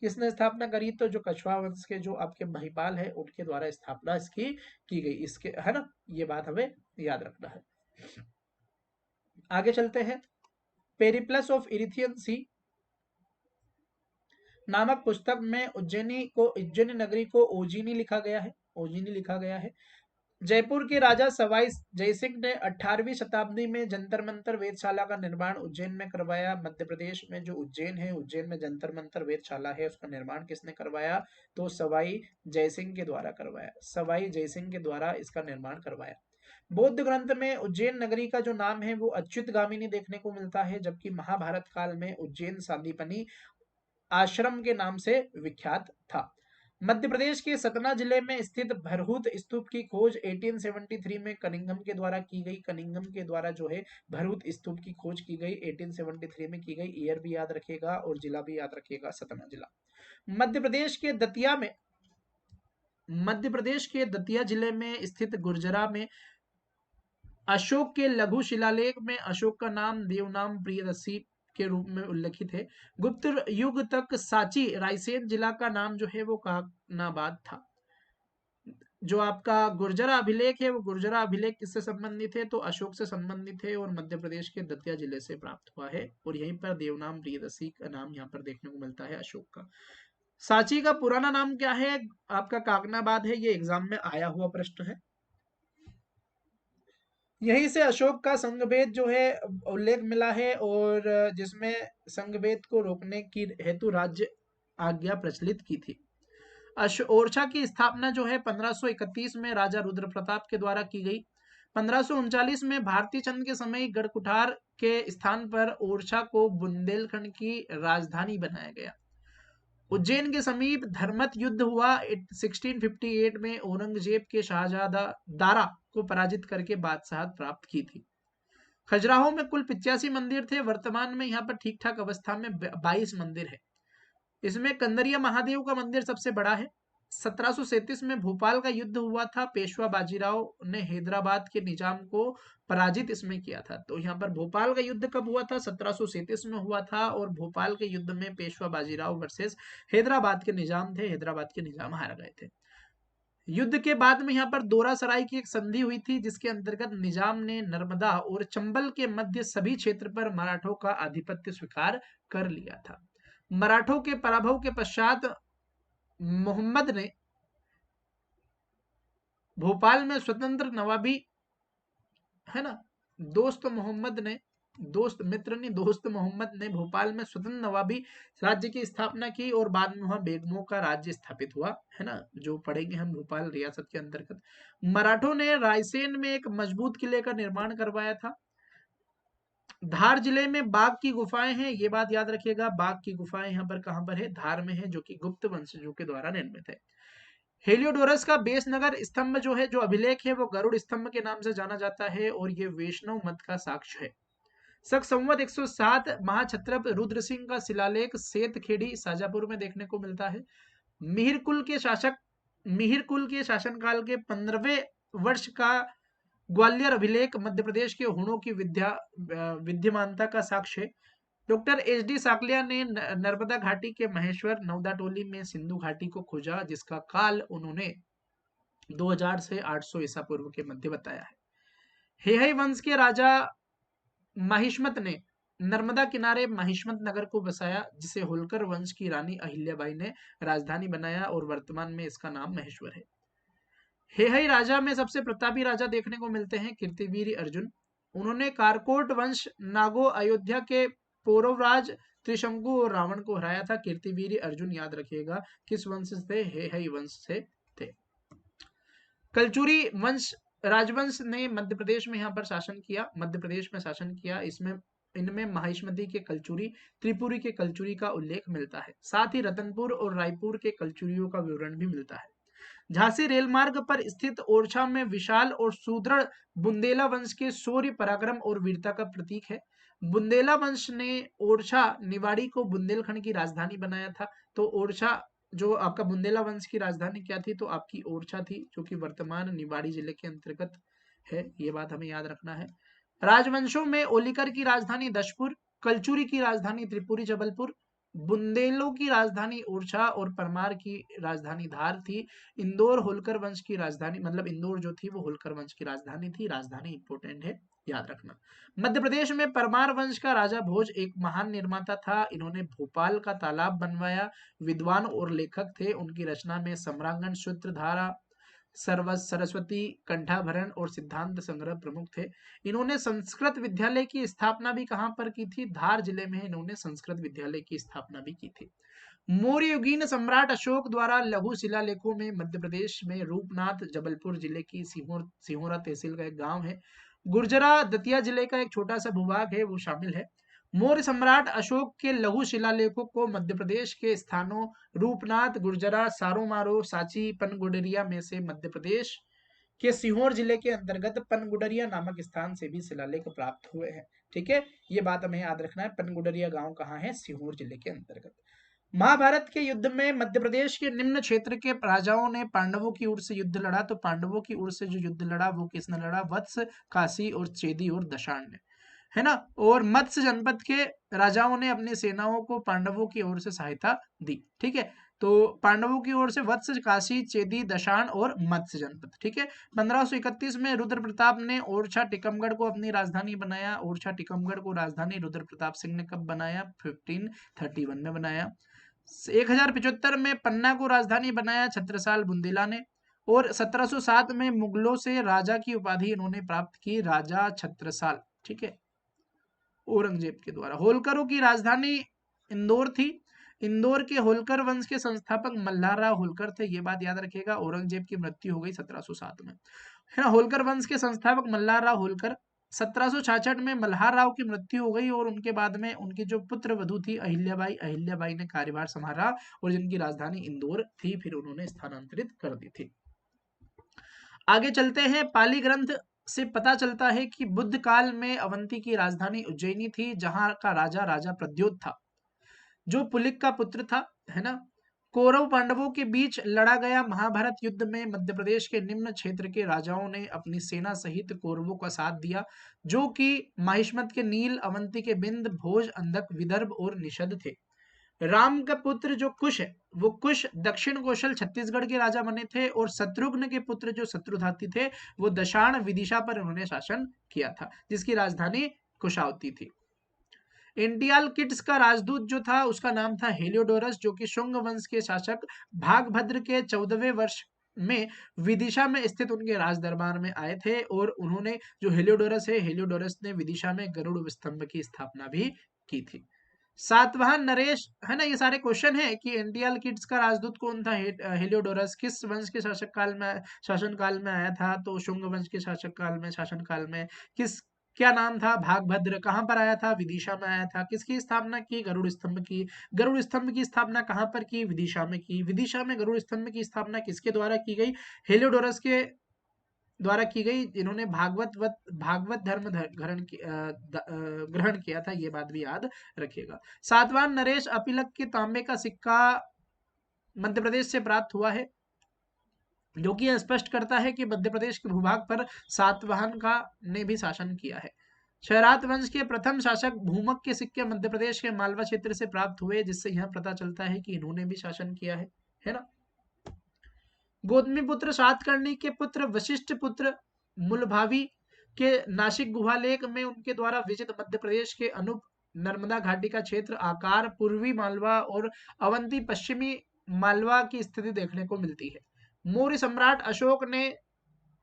किसने स्थापना करी? तो जो कछवाहा वंश के जो आपके महिपाल है उनके द्वारा स्थापना इसकी की गई, इसके, है ना, ये बात हमें याद रखना है। आगे चलते हैं। पेरिप्लस ऑफ इरिथियन सी नामक पुस्तक में उज्जैनी नगरी को ओजिनी लिखा गया है, ओजिनी लिखा गया है। जयपुर के राजा सवाई जयसिंह ने 18वीं शताब्दी में जंतर मंतर वेधशाला का निर्माण उज्जैन में करवाया। मध्य प्रदेश में जो उज्जैन है, उज्जैन में जंतर मंतर वेधशाला है, उसका निर्माण किसने करवाया? तो सवाई जयसिंह के द्वारा करवाया, सवाई जयसिंह के द्वारा इसका निर्माण करवाया। बौद्ध ग्रंथ में उज्जैन नगरी का जो नाम है वो अच्युतगामिनी देखने को मिलता है, जबकि महाभारत काल में उज्जैन सांदीपनी आश्रम के नाम से विख्यात था। मध्य प्रदेश के सतना जिले में स्थित भरहुत स्तूप की खोज 1873 में कनिंघम के द्वारा की गई। कनिंघम के द्वारा जो है भरहुत स्तूप की खोज की गई, 1873 में की गई। ईयर भी याद रखिएगा और जिला भी याद रखिएगा, सतना जिला। मध्य प्रदेश के दतिया जिले में स्थित गुर्जरा में अशोक के लघु शिलालेख में अशोक का नाम देवनाम प्रियदर्शी के रूप में उल्लेखित है। गुप्त युग तक सांची रायसेन जिला का नाम जो है वो काकनाबाद था। जो आपका गुर्जरा अभिलेख है वो गुर्जरा अभिलेख किससे संबंधित है? तो अशोक से संबंधित है और मध्य प्रदेश के दतिया जिले से प्राप्त हुआ है। और यहीं पर देवनाम प्रियदर्शी का नाम यहाँ पर देखने को मिलता है अशोक का। सांची का पुराना नाम क्या है? आपका काकनाबाद है, ये एग्जाम में आया हुआ प्रश्न है। यहीं से अशोक का संघभेद जो है उल्लेख मिला है, और जिसमें संघभेद को रोकने की हेतु राज्य आज्ञा प्रचलित की थी। ओरछा की स्थापना जो है 1531 में राजा रुद्र प्रताप के द्वारा की गई। 1539 में भारतीय चंद के समय गढ़कुठार के स्थान पर ओरछा को बुंदेलखंड की राजधानी बनाया गया। उज्जैन के समीप धर्मत युद्ध हुआ 1658 में, औरंगजेब के शाहजादा दारा को पराजित करके बादशाहत प्राप्त की थी। खजुराहो में कुल 85 मंदिर थे, वर्तमान में यहाँ पर ठीक ठाक अवस्था में 22 मंदिर है। इसमें कंदरिया महादेव का मंदिर सबसे बड़ा है। 1737 में भोपाल का युद्ध हुआ था, पेशवा बाजीराव ने हैदराबाद के निजाम को पराजित इसमें किया था। तो यहाँ पर भोपाल का युद्ध कब हुआ था? 1737 में हुआ था, और भोपाल के युद्ध में पेशवा बाजीराव वर्सेस हैदराबाद के निजाम थे, हैदराबाद के निजाम हार गए थे। युद्ध के बाद में यहाँ पर दोरा सराय की एक संधि हुई थी, जिसके अंतर्गत निजाम ने नर्मदा और चंबल के मध्य सभी क्षेत्र पर मराठों का आधिपत्य स्वीकार कर लिया था। मराठों के पराभव के पश्चात मोहम्मद ने भोपाल में स्वतंत्र नवाबी, है ना, दोस्त मोहम्मद ने भोपाल में स्वतंत्र नवाबी राज्य की स्थापना की, और बाद में वहां बेगमों का राज्य स्थापित हुआ, है ना, जो पढ़ेंगे हम भोपाल रियासत के अंतर्गत। मराठों ने रायसेन में एक मजबूत किले का निर्माण करवाया था। धार जिले में बाघ की गुफाएं हैं, ये बात याद रखिएगा। बाघ की गुफाएं यहाँ पर कहां पर है? धार में है, जो कि गुप्त वंशजों के द्वारा निर्मित है। हेलियोडोरस का बेस नगर स्तंभ जो है, जो अभिलेख है, वो गरुड़ स्तंभ के नाम से जाना जाता है, और ये वैष्णव मत का साक्ष्य है। सक संवत 107 महाक्षत्रप रुद्र सिंह का शिलालेख सेतखेड़ी शाजापुर में देखने को मिलता है। मिहिर कुल के शासनकाल के 15वें वर्ष का ग्वालियर अभिलेख मध्य प्रदेश के हुणों की विद्यमानता का साक्ष्य है। Doctor HD. साकलिया ने नर्मदा घाटी के महेश्वर नवदाटोली में सिंधु घाटी को खोजा, जिसका काल उन्होंने 2000 से 800 ईसा पूर्व के मध्य बताया है। हेहई वंश के राजा महिष्मत ने नर्मदा किनारे महिष्मत नगर को बसाया, जिसे होलकर वंश की रानी अहिल्याबाई ने राजधानी बनाया, और वर्तमान में इसका नाम महेश्वर है। हेहई राजा में सबसे प्रतापी राजा देखने को मिलते हैं कीर्तिवीर अर्जुन। उन्होंने कारकोट वंश, नागो, अयोध्या के पौरवराज त्रिशंकु और रावण को हराया था। कीर्तिवीर अर्जुन याद रखिएगा किस वंश से थे? हेहई वंश से थे। कलचुरी वंश राजवंश ने मध्य प्रदेश में यहाँ पर शासन किया। इनमें महिष्मती के कलचुरी, त्रिपुरी के कलचुरी का उल्लेख मिलता है। साथ ही रतनपुर और रायपुर के कलचुरियों का विवरण भी मिलता है। झांसी रेल मार्ग पर स्थित ओरछा में विशाल और सुदृढ़ बुंदेला वंश के शौर्य, पराक्रम और वीरता का प्रतीक है। बुंदेला वंश ने ओरछा निवाड़ी को बुंदेलखंड की राजधानी बनाया था। तो ओरछा, जो आपका बुंदेला वंश की राजधानी क्या थी? तो आपकी ओरछा थी, जो कि वर्तमान निवाड़ी जिले के अंतर्गत है। ये बात हमें याद रखना है। राजवंशों में ओलिकर की राजधानी दशपुर, कलचुरी की राजधानी त्रिपुरी जबलपुर, बुंदेलों की राजधानी ओरछा और परमार की राजधानी धार थी। इंदौर होलकर वंश की राजधानी, मतलब इंदौर जो थी वो होलकर वंश की राजधानी थी। राजधानी इंपॉर्टेंट है, याद रखना। मध्य प्रदेश में परमार वंश का राजा भोज एक महान निर्माता था। इन्होंने भोपाल का तालाब बनवाया। विद्वान और लेखक थे। उनकी रचना में सम्रांगण, सूत्रधारा, सरस्वती, कंठाभरण और सिद्धांत संग्रह प्रमुख थे। इन्होंने संस्कृत विद्यालय की स्थापना भी कहां पर की थी? धार जिले में इन्होंने संस्कृत विद्यालय की स्थापना भी की थी। मौर्य युगीन सम्राट अशोक द्वारा लघु शिलालेखों में मध्य प्रदेश में रूपनाथ, जबलपुर जिले की सिहोरा तहसील का एक गांव है। गुर्जरा दतिया जिले का एक छोटा सा भूभाग है, वो शामिल है। मौर्य सम्राट अशोक के लघु शिलालेखों को मध्य प्रदेश के स्थानों रूपनाथ, गुर्जरा, सारोमारो, सांची, पनगुडरिया में से मध्य प्रदेश के सीहोर जिले के अंतर्गत पनगुडरिया नामक स्थान से भी शिलालेख प्राप्त हुए हैं। ठीक है, ये बात हमें याद रखना है। पनगुडरिया गांव कहाँ है? सीहोर जिले के अंतर्गत। महाभारत के युद्ध में मध्य प्रदेश के निम्न क्षेत्र के राजाओं ने पांडवों की ओर से युद्ध लड़ा। तो पांडवों की ओर से जो युद्ध लड़ा वो किसने लड़ा? वत्स, काशी और चेदी और दशाण ने, है ना। और मत्स्य जनपद के राजाओं ने अपनी सेनाओं को पांडवों की ओर से सहायता दी। ठीक है, तो पांडवों की ओर से वत्स, काशी, चेदी, दशाण और मत्स्य जनपद। ठीक है, 1531 में रुद्र प्रताप ने ओरछा टिकमगढ़ को अपनी राजधानी बनाया। ओरछा टिकमगढ़ को राजधानी रुद्र प्रताप सिंह ने कब बनाया? 1531 में बनाया। 1075 में पन्ना को राजधानी बनाया छत्रसाल बुंदेला ने। और 1707 में मुगलों से राजा की उपाधि इन्होंने प्राप्त की, राजा छत्रसाल। ठीक है, औरंगजेब के द्वारा। होलकरों की राजधानी इंदौर थी। इंदौर के होलकर वंश के संस्थापक मल्हारराव होलकर थे, ये बात याद रखिएगा। औरंगजेब की मृत्यु हो गई 1707 में, है ना। होलकर वंश के संस्थापक मल्हारराव होलकर। 1766 में मल्हारराव की मृत्यु हो गई और उनके बाद में उनकी जो पुत्र वधु थी अहिल्याबाई, अहिल्याबाई ने कार्यभार संभाला और जिनकी राजधानी इंदौर थी, फिर उन्होंने स्थानांतरित कर दी थी। आगे चलते हैं। पाली ग्रंथ से पता चलता है कि बुद्ध काल में अवंती की राजधानी उज्जैनी थी, जहां का राजा राजा प्रद्योत था, जो पुलिक का पुत्र था, है ना। कौरव पांडवों के बीच लड़ा गया महाभारत युद्ध में मध्य प्रदेश के निम्न क्षेत्र के राजाओं ने अपनी सेना सहित कौरवों का साथ दिया, जो कि माहिष्मत के नील, अवंती के बिंद, भोज, अंधक, विदर्भ और निषद थे। राम का पुत्र जो कुश है, वो कुश दक्षिण कौशल छत्तीसगढ़ के राजा बने थे। और शत्रुघ्न के पुत्र जो शत्रुधाती थे, वो दशाण विदिशा पर उन्होंने शासन किया था, जिसकी राजधानी कुशावती थी। इंडियाल किट्स का राजदूत जो था उसका नाम था हेलियोडोरस, जो कि शुंग वंश के शासक भागभद्र के 14वें वर्ष में विदिशा में स्थित उनके राज दरबार में आए थे। और उन्होंने, जो हेलियोडोरस है, हेलियोडोरस ने विदिशा में गरुड़ स्तंभ की स्थापना भी की थी। सातवाहन नरेश, है ना। ये सारे क्वेश्चन है कि इंडियल किड्स का राजदूत कौन था? हेलियोडोरस। किस वंश के शासन काल में आया था? तो शुंग वंश के शासन काल में। किस क्या नाम था? भागभद्र। कहां पर आया था? विदिशा में आया था। किसकी स्थापना की? गरुड़ स्तंभ की। गरुड़ स्तंभ की स्थापना कहां पर की? विदिशा में की। विदिशा में गरुड़ स्तंभ की स्थापना किसके द्वारा की गई? हेलियोडोरस के द्वारा की गई। इन्होंने भागवत धर्म ग्रहण किया था, ये बात भी याद रखिएगा। सातवाहन नरेश अपिलक के तांबे का सिक्का मध्य प्रदेश से प्राप्त हुआ है, जो कि यह स्पष्ट करता है कि मध्य प्रदेश के भूभाग पर सातवाहन का ने भी शासन किया है। शहरात वंश के प्रथम शासक भूमक के सिक्के मध्य प्रदेश के मालवा क्षेत्र से प्राप्त हुए, जिससे यह पता चलता है कि इन्होंने भी शासन किया है ना। गौतमी पुत्र सातकर्णी के पुत्र वशिष्ठ पुत्र मूलभावी के नासिक गुहालेख में उनके द्वारा विजित मध्य प्रदेश के अनूप, नर्मदा घाटी का क्षेत्र, आकार, पूर्वी मालवा और अवंती पश्चिमी मालवा की स्थिति देखने को मिलती है। मौर्य सम्राट अशोक ने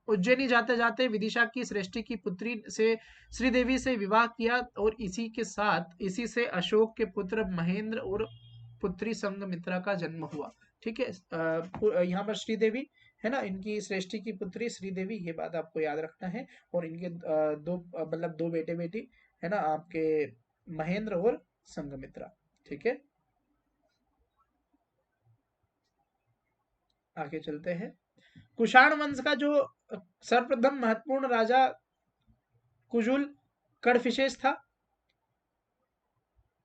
उज्जैनी जाते जाते विदिशा की श्रेष्ठी की पुत्री से श्रीदेवी से विवाह किया और इसी से अशोक के पुत्र महेंद्र और पुत्री संघमित्रा का जन्म हुआ। ठीक है, यहाँ पर श्रीदेवी, है ना, इनकी श्रेष्ठी की पुत्री श्रीदेवी, ये बात आपको याद रखना है। और इनके दो बेटे बेटी, है ना, आपके महेंद्र और संघमित्रा। ठीक है, आगे चलते हैं। कुषाण वंश का जो सर्वप्रथम महत्वपूर्ण राजा कुजुल कड़फिशेस था,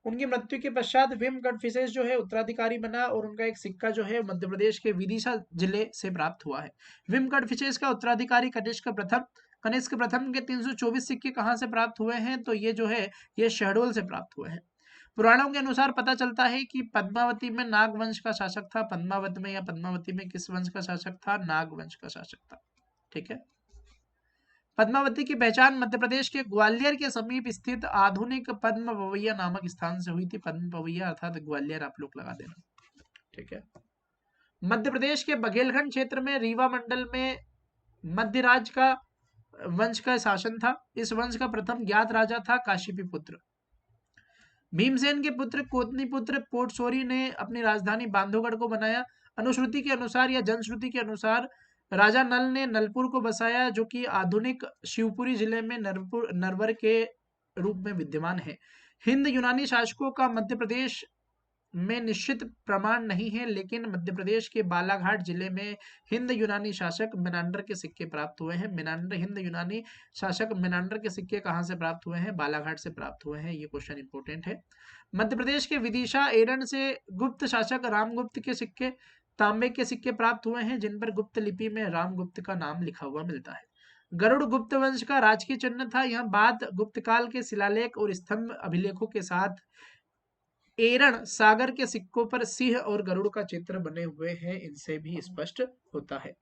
उनकी मृत्यु के पश्चात विम कड़फिशेस जो है उत्तराधिकारी बना और उनका एक सिक्का जो है मध्य प्रदेश के विदिशा जिले से प्राप्त हुआ है। विम कड़फिशेस का उत्तराधिकारी कनिष्क प्रथम के 324 सिक्के कहां से प्राप्त हुए हैं? तो ये जो है ये शहडोल से प्राप्त हुए हैं। पुराणों के अनुसार पता चलता है कि पद्मावती में नाग वंश का शासक था। पद्मावत में या पद्मावती में किस वंश का शासक था? नाग वंश का शासक था। ठीक है। पद्मावती की पहचान मध्य प्रदेश के ग्वालियर के समीप स्थित आधुनिक पद्म पवैया नामक स्थान से हुई थी। पद्म पवैया अर्थात ग्वालियर आप लोग लगा देना। ठीक है। मध्य प्रदेश के बघेलखंड क्षेत्र में रीवा मंडल में मध्यराज का वंश का शासन था। इस वंश का प्रथम ज्ञात राजा था काशीपुत्र। भीमसेन के पुत्र कोतनीपुत्र पोटसोरी ने अपनी राजधानी बांधवगढ़ को बनाया। अनुश्रुति के अनुसार या जनश्रुति के अनुसार राजा नल ने नलपुर को बसाया, जो कि आधुनिक शिवपुरी जिले में नरवर के रूप में विद्यमान है। हिंद यूनानी शासकों का मध्य प्रदेश में निश्चित प्रमाण नहीं है, लेकिन मध्य प्रदेश के बालाघाट जिले में हिंद यूनानी शासक मेनांडर के सिक्के प्राप्त हुए हैं। हिंद यूनानी शासक मेनांडर के सिक्के कहाँ से प्राप्त हुए हैं? बालाघाट से प्राप्त हुए हैं। ये क्वेश्चन इंपॉर्टेंट है। मध्य प्रदेश के विदिशा एरन से गुप्त शासक रामगुप्त के सिक्के, तांबे के सिक्के प्राप्त हुए हैं, जिन पर गुप्त लिपि में रामगुप्त का नाम लिखा हुआ मिलता है। गरुड़ गुप्त वंश का राजकीय चिन्ह था। यह बाद गुप्त काल के शिलालेख और स्तंभ अभिलेखों के साथ एरण सागर के सिक्कों पर सिंह और गरुड़ का चित्र बने हुए हैं, इनसे भी स्पष्ट होता है।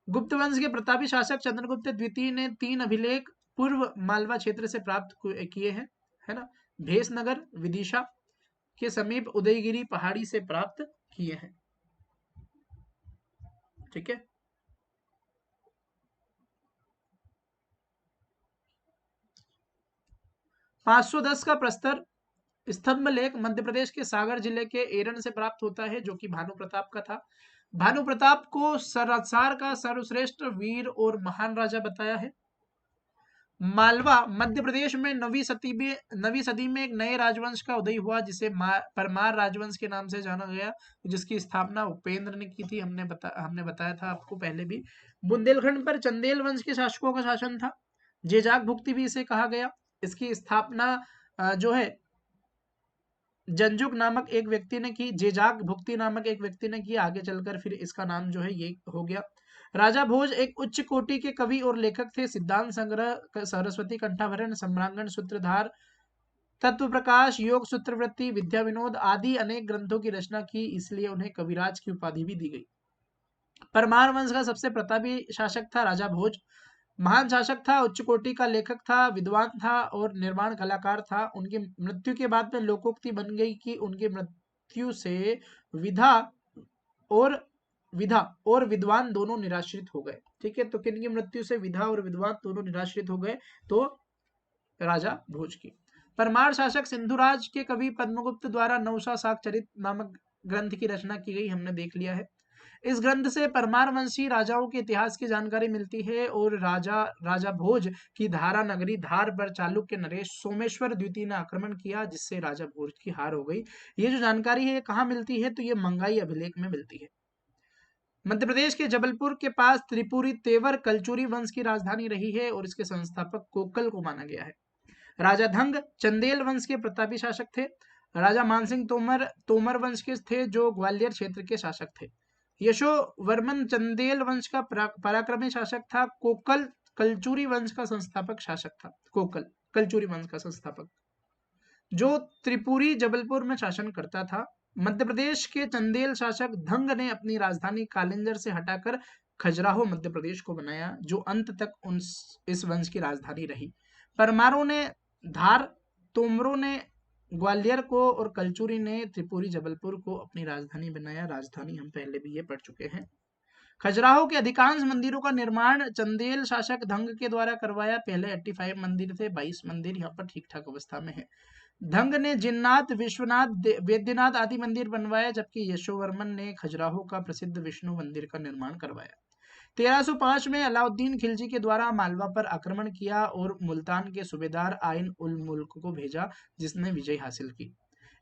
गुप्त वंश के प्रतापी शासक चंद्रगुप्त द्वितीय ने 3 अभिलेख पूर्व मालवा क्षेत्र से प्राप्त किए हैं, है ना। भेसनगर विदिशा के समीप उदयगिरी पहाड़ी से प्राप्त किए हैं। ठीक है। 510 का प्रस्तर स्तंभ लेख मध्य प्रदेश के सागर जिले के एरन से प्राप्त होता है, जो कि भानु प्रताप का था। भानु प्रताप को सरासार का सर्वश्रेष्ठ वीर और महान राजा बताया है। मालवा मध्य प्रदेश में 9वीं सदी में एक नए राजवंश का उदय हुआ, जिसे परमार राजवंश के नाम से जाना गया, जिसकी स्थापना उपेंद्र ने की थी। हमने बताया था आपको पहले भी। बुंदेलखंड पर चंदेल वंश के शासकों का शासन था। जेजाक भुक्ति भी इसे कहा गया। इसकी स्थापना जो है जंजुक नामक एक व्यक्ति ने की। जेजाक भुक्ति नामक एक व्यक्ति ने की। आगे चलकर फिर इसका नाम जो है ये हो गया। राजा भोज एक उच्च कोटि के कवि और लेखक थे। सिद्धांत संग्रह, सरस्वती कंठाभरण, सम्रांगण, सूत्रधार, तत्व प्रकाश, योग सूत्रवृत्ति, विद्या विनोद आदि अनेक ग्रंथों की रचना की, इसलिए उन्हें कविराज की उपाधि भी दी गई। परमार वंश का सबसे प्रतापी शासक था राजा भोज। महान शासक था, उच्च कोटि का लेखक था, विद्वान था और निर्माण कलाकार था। उनकी मृत्यु के बाद में लोकोक्ति बन गई कि उनकी मृत्यु से विधा और विद्वान दोनों निराश्रित हो गए। ठीक है। तो किनकी मृत्यु से विधा और विद्वान दोनों निराश्रित हो गए? तो राजा भोज की। परमार शासक सिंधुराज के कवि पद्मगुप्त द्वारा नौसा साक चरित नामक ग्रंथ की रचना की गई, हमने देख लिया है। इस ग्रंथ से परमार वंशी राजाओं के इतिहास की जानकारी मिलती है और राजा भोज की धारा नगरी धार पर चालुक्य नरेश सोमेश्वर द्वितीय ने आक्रमण किया, जिससे राजा भोज की हार हो गई। ये जो जानकारी है कहाँ मिलती है? तो ये मंगाई अभिलेख में मिलती है। मध्य प्रदेश के जबलपुर के पास त्रिपुरी तेवर कलचुरी वंश की राजधानी रही है और इसके संस्थापक कोकल को माना गया है। राजा धंग चंदेल वंश के प्रतापी शासक थे। राजा मानसिंह तोमर वंश के थे, जो ग्वालियर क्षेत्र के शासक थे। यशोवर्मन चंदेल वंश का पराक्रमी शासक था। कोकल कलचुरी वंश का संस्थापक शासक था। कोकल कलचुरी वंश का संस्थापक, जो त्रिपुरी जबलपुर में शासन करता था। मध्य प्रदेश के चंदेल शासक धंग ने अपनी राजधानी कालिंजर से हटाकर खजुराहो मध्य प्रदेश को बनाया, जो अंत तक इस वंश की राजधानी रही। परमारों ने धार, तोमरों ने ग्वालियर को और कलचुरी ने त्रिपुरी जबलपुर को अपनी राजधानी बनाया। राजधानी हम पहले भी ये पढ़ चुके हैं। खजुराहो के अधिकांश मंदिरों का निर्माण चंदेल शासक धंग के द्वारा करवाया। पहले 85 मंदिर थे, 22 मंदिर यहाँ पर ठीक ठाक अवस्था में है। धंग ने जिन्नाथ, विश्वनाथ, वैद्यनाथ आदि मंदिर बनवाया, जबकि यशोवर्मन ने खजुराहो का प्रसिद्ध विष्णु मंदिर का निर्माण करवाया। 1305 में अलाउद्दीन खिलजी के द्वारा मालवा पर आक्रमण किया और मुल्तान के सूबेदार आइन उल मुल्क को भेजा, जिसने विजय हासिल की।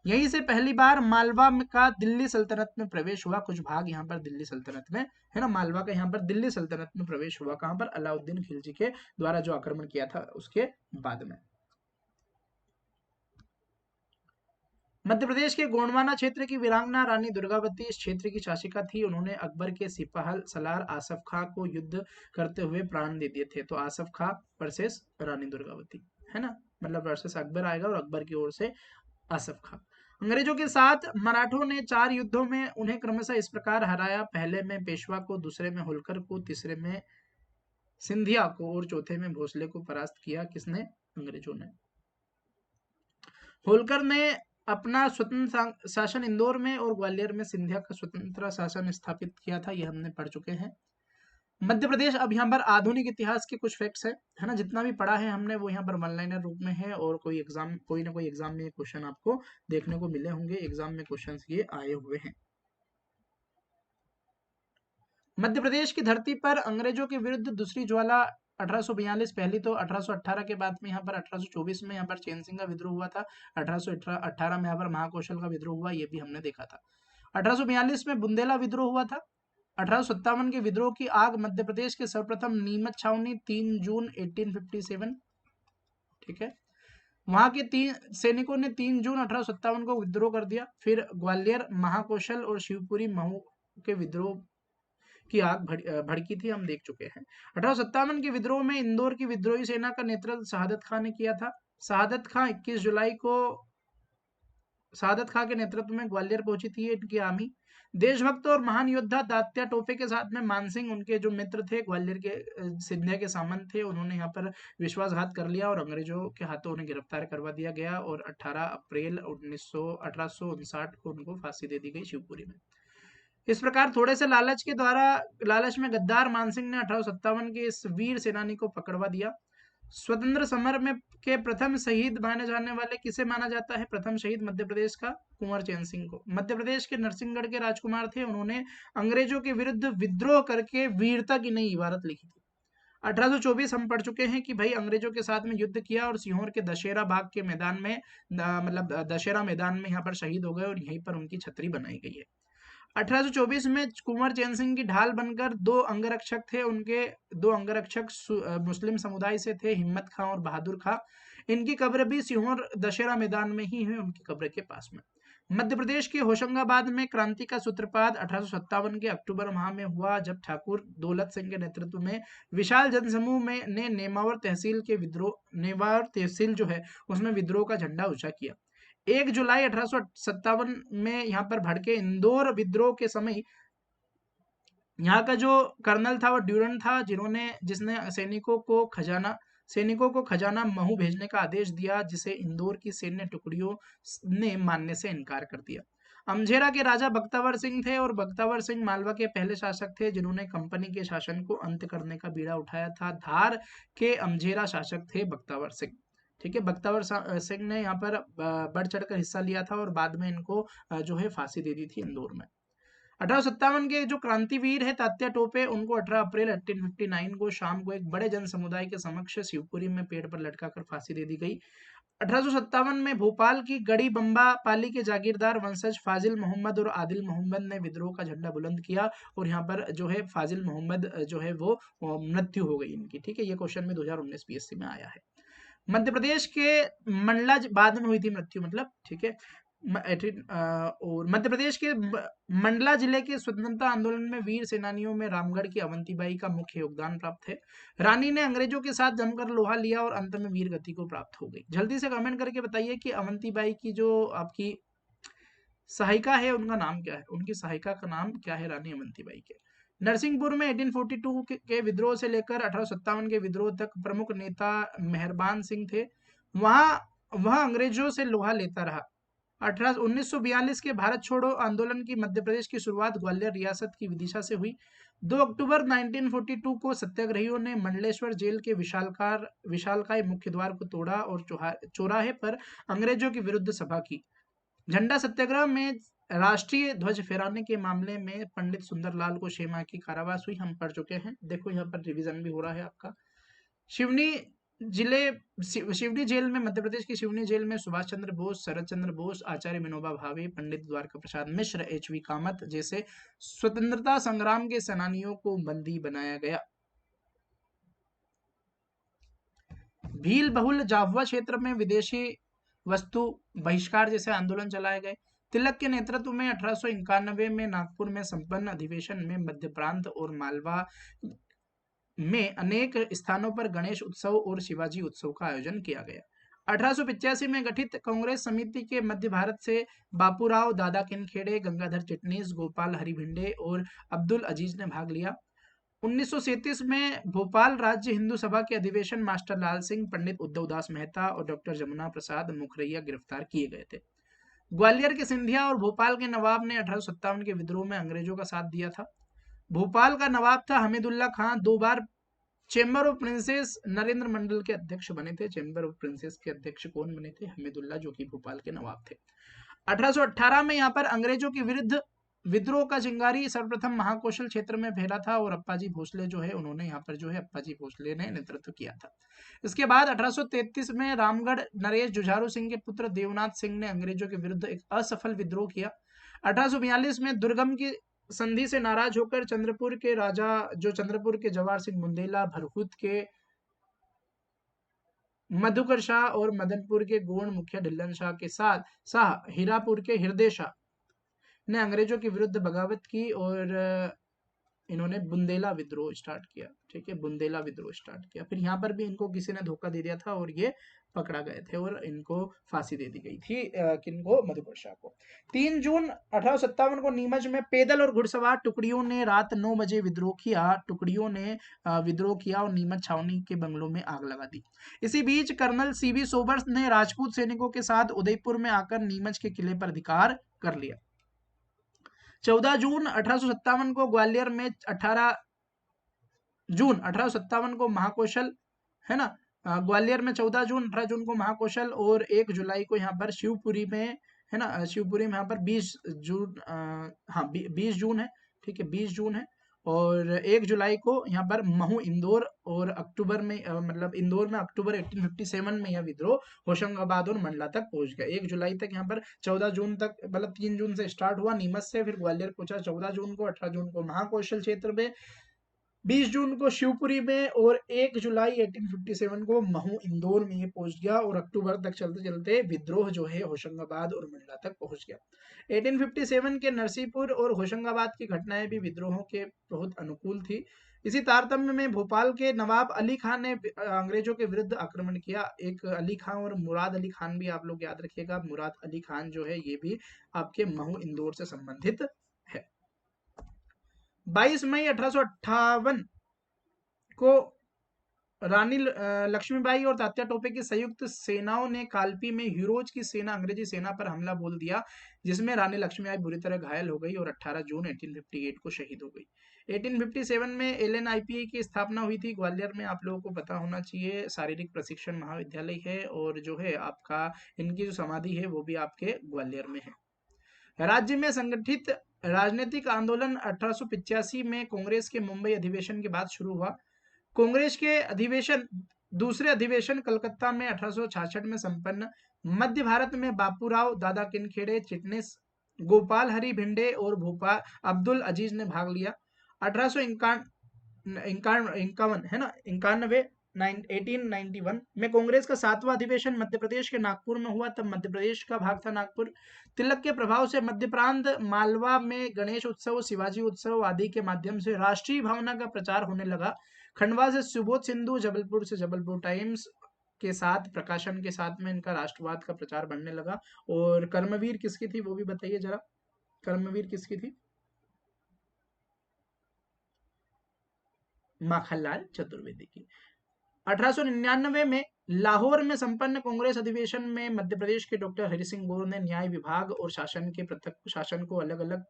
यहीं से पहली बार मालवा का दिल्ली सल्तनत में प्रवेश हुआ। कुछ भाग यहाँ पर दिल्ली सल्तनत में है ना, मालवा का यहाँ पर दिल्ली सल्तनत में प्रवेश हुआ। कहाँ पर? अलाउद्दीन खिलजी के द्वारा जो आक्रमण किया था उसके बाद में। मध्य प्रदेश के गोंडवाना क्षेत्र की वीरांगना रानी दुर्गावती इस क्षेत्र की शासिका थी। उन्होंने अकबर के सिपाही सलार आसफ खां को युद्ध करते हुए प्राण दे दिए थे। तो आसफ खां वर्सेस रानी दुर्गावती, है ना। मतलब वर्सेस अकबर आएगा और अकबर की ओर से आसफ खां। अंग्रेजों के साथ मराठों ने 4 युद्धों में उन्हें क्रमशः इस प्रकार हराया, पहले में पेशवा को, दूसरे में होलकर को, तीसरे में सिंधिया को और चौथे में भोसले को परास्त किया। किसने? अंग्रेजों ने। होलकर ने अपना स्वतंत्र शासन इंदौर में और ग्वालियर में सिंधिया का स्वतंत्र शासन स्थापित किया था, ये हमने पढ़ चुके हैं। मध्य प्रदेश, अब यहाँ पर आधुनिक इतिहास के कुछ फैक्ट्स है ना, जितना भी पढ़ा है हमने वो यहाँ पर वन लाइनर रूप में है, और कोई ना कोई एग्जाम में क्वेश्चन आपको देखने को मिले होंगे, एग्जाम में क्वेश्चन ये आए हुए हैं। मध्य प्रदेश की धरती पर अंग्रेजों के विरुद्ध दूसरी ज्वाला 1842, पहली तो 1818 के बाद में यहाँ पर 1824 में यहाँ पर चैन सिंह का विद्रोह हुआ था, 1818 में यहाँ पर महाकौशल का विद्रोह हुआ, ये भी हमने देखा था। 1842 में बुंदेला विद्रोह हुआ था। 1857 के विद्रोह की आग मध्य प्रदेश के सर्वप्रथम नीमच छावनी 3 जून 1857, ठीक है। वहां के 3 सैनिकों ने 3 जून 1857 को विद्रोह कर दिया। फिर ग्वालियर, महाकौशल और शिवपुरी महू के विद्रोह की आग भड़की थी, हम देख चुके हैं। 1857 के विद्रोह में इंदौर की विद्रोही सेना का नेतृत्व शहादत खां ने किया था। शहादत खां 21 जुलाई को शहादत खां के नेतृत्व में ग्वालियर पहुंची थी इनकी आर्मी। देशभक्त और महान योद्धा तात्या टोपे के साथ में मानसिंह, उनके जो मित्र थे ग्वालियर के, सिंधिया के सामंत थे, उन्होंने यहाँ पर विश्वासघात कर लिया और अंग्रेजों के हाथों उन्हें गिरफ्तार करवा दिया गया और 18 अप्रैल 1859 को उनको फांसी दे दी गई शिवपुरी में। इस प्रकार थोड़े से लालच में गद्दार मानसिंह ने 1857 के इस वीर सेनानी को पकड़वा दिया। स्वतंत्र समर में के प्रथम शहीद माने जाने वाले किसे माना जाता है? प्रथम शहीद मध्य प्रदेश का कुंवर चैन सिंह को। मध्य प्रदेश के नरसिंहगढ़ के राजकुमार थे, उन्होंने अंग्रेजों के विरुद्ध विद्रोह करके वीरता की नई इबारत लिखी थी। 1824 हम पढ़ चुके हैं कि भाई अंग्रेजों के साथ में युद्ध किया और सीहोर के दशहरा बाग के मैदान में, मतलब दशहरा मैदान में यहाँ पर शहीद हो गए और यहीं पर उनकी छतरी बनाई गई है। 1824 में कुंवर चैन सिंह की ढाल बनकर 2 अंगरक्षक थे, उनके 2 अंगरक्षक मुस्लिम समुदाय से थे, हिम्मत खां और बहादुर खां। इनकी कब्र भी सीहोर दशहरा मैदान में ही है, उनकी कब्र के पास में। मध्य प्रदेश के होशंगाबाद में क्रांति का सूत्रपात 1857 के अक्टूबर माह में हुआ, जब ठाकुर दौलत सिंह के नेतृत्व में विशाल जनसमूह में ने नेमावर तहसील जो है उसमें विद्रोह का झंडा ऊंचा किया। 1 जुलाई 1857 में यहाँ पर भड़के इंदौर विद्रोह के समय यहाँ का जो कर्नल था वो ड्यूरन था, जिसने सैनिकों को खजाना महू भेजने का आदेश दिया, जिसे इंदौर की सैन्य टुकड़ियों ने मानने से इनकार कर दिया। अमझेरा के राजा बख्तावर सिंह थे और बख्तावर सिंह मालवा के पहले शासक थे जिन्होंने कंपनी के शासन को अंत करने का बीड़ा उठाया था। धार के अमझेरा शासक थे बख्तावर सिंह, ठीक है। बख्तावर सिंह ने यहाँ पर बढ़ चढ़कर हिस्सा लिया था और बाद में इनको जो है फांसी दे दी थी इंदौर में। 1857 के जो क्रांतिवीर है तात्या टोपे, उनको 18 अप्रैल 1859 को शाम को एक बड़े जन समुदाय के समक्ष शिवपुरी में पेड़ पर लटकाकर फांसी दे दी गई। 1857 में भोपाल की गड़ी बम्बा पाली के जागीरदार वंशज फाजिल मोहम्मद और आदिल मोहम्मद ने विद्रोह का झंडा बुलंद किया और यहाँ पर जो है फाजिल मोहम्मद जो है वो मृत्यु हो गई इनकी, ठीक है। ये क्वेश्चन में 2019 पीएससी में आया है। मध्य प्रदेश के मंडला बाद में हुई थी मृत्यु, मतलब, ठीक है। और मध्य प्रदेश के मंडला जिले के स्वतंत्रता आंदोलन में वीर सेनानियों में रामगढ़ की अवंतीबाई का मुख्य योगदान प्राप्त है। रानी ने अंग्रेजों के साथ जमकर लोहा लिया और अंत में वीर गति को प्राप्त हो गई। जल्दी से कमेंट करके बताइए कि अवंतीबाई की जो आपकी सहायिका है उनका नाम क्या है, उनकी सहायिका का नाम क्या है रानी अवंतीबाई के। नरसिंहपुर में 1842 के विद्रोह से लेकर 1857 के विद्रोह तक प्रमुख नेता मेहरबान सिंह थे। वह अंग्रेजों से लोहा लेता रहा। 1942 के भारत छोड़ो आंदोलन की मध्य प्रदेश की शुरुआत ग्वालियर रियासत की विदिशा से हुई। 2 अक्टूबर 1942 को सत्याग्रहियों ने मंडलेश्वर जेल के विशालकाय मुख्य द्वार को तोड़ा और चौराहे पर अंग्रेजों के विरुद्ध सभा की। झंडा सत्याग्रह में राष्ट्रीय ध्वज फहराने के मामले में पंडित सुंदरलाल को 6 माह की कारावास हुई, हम पढ़ चुके हैं। देखो यहाँ पर रिवीजन भी हो रहा है आपका। शिवनी जेल में, मध्य प्रदेश की शिवनी जेल में सुभाष चंद्र बोस, शरद चंद्र बोस, आचार्य विनोबा भावे, पंडित द्वारका प्रसाद मिश्र, एचवी कामत जैसे स्वतंत्रता संग्राम के सेनानियों को बंदी बनाया गया। भील बहुल जाफवा क्षेत्र में विदेशी वस्तु बहिष्कार जैसे आंदोलन चलाए गए। तिलक के नेतृत्व में 1891 में नागपुर में संपन्न अधिवेशन में मध्य प्रांत और मालवा में अनेक स्थानों पर गणेश उत्सव और शिवाजी उत्सव का आयोजन किया गया। 1885 में गठित कांग्रेस समिति के मध्य भारत से बापूराव, दादा किनखेड़े, गंगाधर चिटनीस, गोपाल हरि भिंडे और अब्दुल अजीज ने भाग लिया। 1937 में भोपाल राज्य हिंदू सभा के अधिवेशन मास्टर लाल सिंह, पंडित उद्धव दास मेहता और डॉक्टर जमुना प्रसाद मुखरैया गिरफ्तार किए गए थे। ग्वालियर के सिंधिया और भोपाल के नवाब ने 1857 के विद्रोह में अंग्रेजों का साथ दिया था। भोपाल का नवाब था हमीदुल्ला खां, 2 बार चेंबर ऑफ प्रिंसेस नरेंद्र मंडल के अध्यक्ष बने थे। चेंबर ऑफ प्रिंसेस के अध्यक्ष कौन बने थे? हमीदुल्ला, जो कि भोपाल के नवाब थे। 1818 में यहाँ पर अंग्रेजों के विरुद्ध विद्रोह का चिंगारी सर्वप्रथम महाकौशल क्षेत्र में फैला था और अप्पाजी भोसले जो है उन्होंने यहाँ पर जो है अप्पाजी भोसले ने नेतृत्व किया था। इसके बाद 1833 में रामगढ़ नरेश जुझारू सिंह के पुत्र देवनाथ सिंह ने अंग्रेजों के विरुद्ध एक असफल विद्रोह किया। 1842 में दुर्गम की संधि से नाराज होकर चंद्रपुर के राजा जो चंद्रपुर के जवाहर सिंह बुंदेला, भरहुत के मधुकर शाह और मदनपुर के गोंड मुखिया ढिल्लन शाह के साथ शाह हीरापुर के हृदय शाह ने अंग्रेजों के विरुद्ध बगावत की और इन्होंने बुंदेला विद्रोह स्टार्ट किया। ठीक है, बुंदेला विद्रोह स्टार्ट किया। फिर यहाँ पर भी इनको किसी ने धोखा दे दिया था और ये पकड़ा गए थे और इनको फांसी दे दी गई थी। किनको? मधुकर शाह को। 3 जून 1857 को नीमच में पैदल और घुड़सवार टुकड़ियों ने रात 9 बजे विद्रोह किया। टुकड़ियों ने विद्रोह किया और नीमच छावनी के बंगलों में आग लगा दी। इसी बीच कर्नल सीबी सोबर्स ने राजपूत सैनिकों के साथ उदयपुर में आकर नीमच के किले पर अधिकार कर लिया। 14 जून 1857 को ग्वालियर में 18 जून 1857 को महाकौशल, है ना, ग्वालियर में 14 जून 18 जून को महाकौशल और 1 जुलाई को यहाँ पर शिवपुरी में, है ना, शिवपुरी में यहाँ पर 20 जून, हाँ 20 जून है। ठीक है, 20 जून है और 1 जुलाई को यहाँ पर महू इंदौर और अक्टूबर में मतलब इंदौर में अक्टूबर 1857 में यह विद्रोह होशंगाबाद और मंडला तक पहुंच गया। 1 जुलाई तक यहाँ पर 14 जून तक, मतलब 3 जून से स्टार्ट हुआ नीमच से, फिर ग्वालियर पहुंचा 14 जून को, 18 जून को महाकौशल क्षेत्र में, 20 जून को शिवपुरी में और 1 जुलाई 1857 को महू इंदौर में ये पहुंच गया और अक्टूबर तक चलते चलते विद्रोह जो है होशंगाबाद और मंडला तक पहुंच गया। 1857 के नरसीपुर और होशंगाबाद की घटनाएं भी विद्रोहों के बहुत अनुकूल थी। इसी तारतम्य में भोपाल के नवाब अली खान ने अंग्रेजों के विरुद्ध आक्रमण किया। एक अली खान और मुराद अली खान भी आप लोग याद रखिएगा। मुराद अली खान जो है ये भी आपके महू इंदौर से संबंधित है। 22 मई 1858 को रानी लक्ष्मीबाई और तात्या टोपे की संयुक्त सेनाओं ने कालपी में हीरोज की सेना अंग्रेजी सेना पर हमला बोल दिया, जिसमें रानी लक्ष्मीबाई बुरी तरह घायल हो गई और 18 जून 1858 को शहीद हो गई। 1857 में LNIPA की स्थापना हुई थी। ग्वालियर में आप लोगों को पता होना चाहिए शारीरिक प्रशिक्षण महाविद्यालय है और जो है आपका इनकी जो समाधि है वो भी आपके ग्वालियर में है। राज्य में संगठित राजनीतिक आंदोलन 1885 में कांग्रेस के मुंबई अधिवेशन के बाद शुरू हुआ। कांग्रेस के दूसरे अधिवेशन कलकत्ता में 1866 में संपन्न। मध्य भारत में बापूराव, दादा किनखेड़े, चिटनिस, गोपाल हरि भिंडे और भोपाल अब्दुल अजीज ने भाग लिया। 1891 है ना, 1891 में कांग्रेस का 7वां अधिवेशन मध्य प्रदेश के नागपुर में हुआ। तब मध्य प्रदेश का भाग था नागपुर। तिलक के प्रभाव से मध्य प्रांत मालवा में गणेश उत्सव, शिवाजी उत्सव आदि के माध्यम से राष्ट्रीय भावना का प्रचार होने लगा। खंडवा से सुबोध सिंधु, जबलपुर से जबलपुर टाइम्स के साथ प्रकाशन के साथ में इनका राष्ट्रवाद का प्रचार बढ़ने लगा। और कर्मवीर किसकी थी वो भी बताइए जरा, कर्मवीर किसकी थी? माखनलाल चतुर्वेदी की। 1899 में लाहौर में संपन्न कांग्रेस अधिवेशन में मध्य प्रदेश के डॉक्टर हरि सिंह गौर ने न्याय विभाग और शासन के पृथक शासन को अलग अलग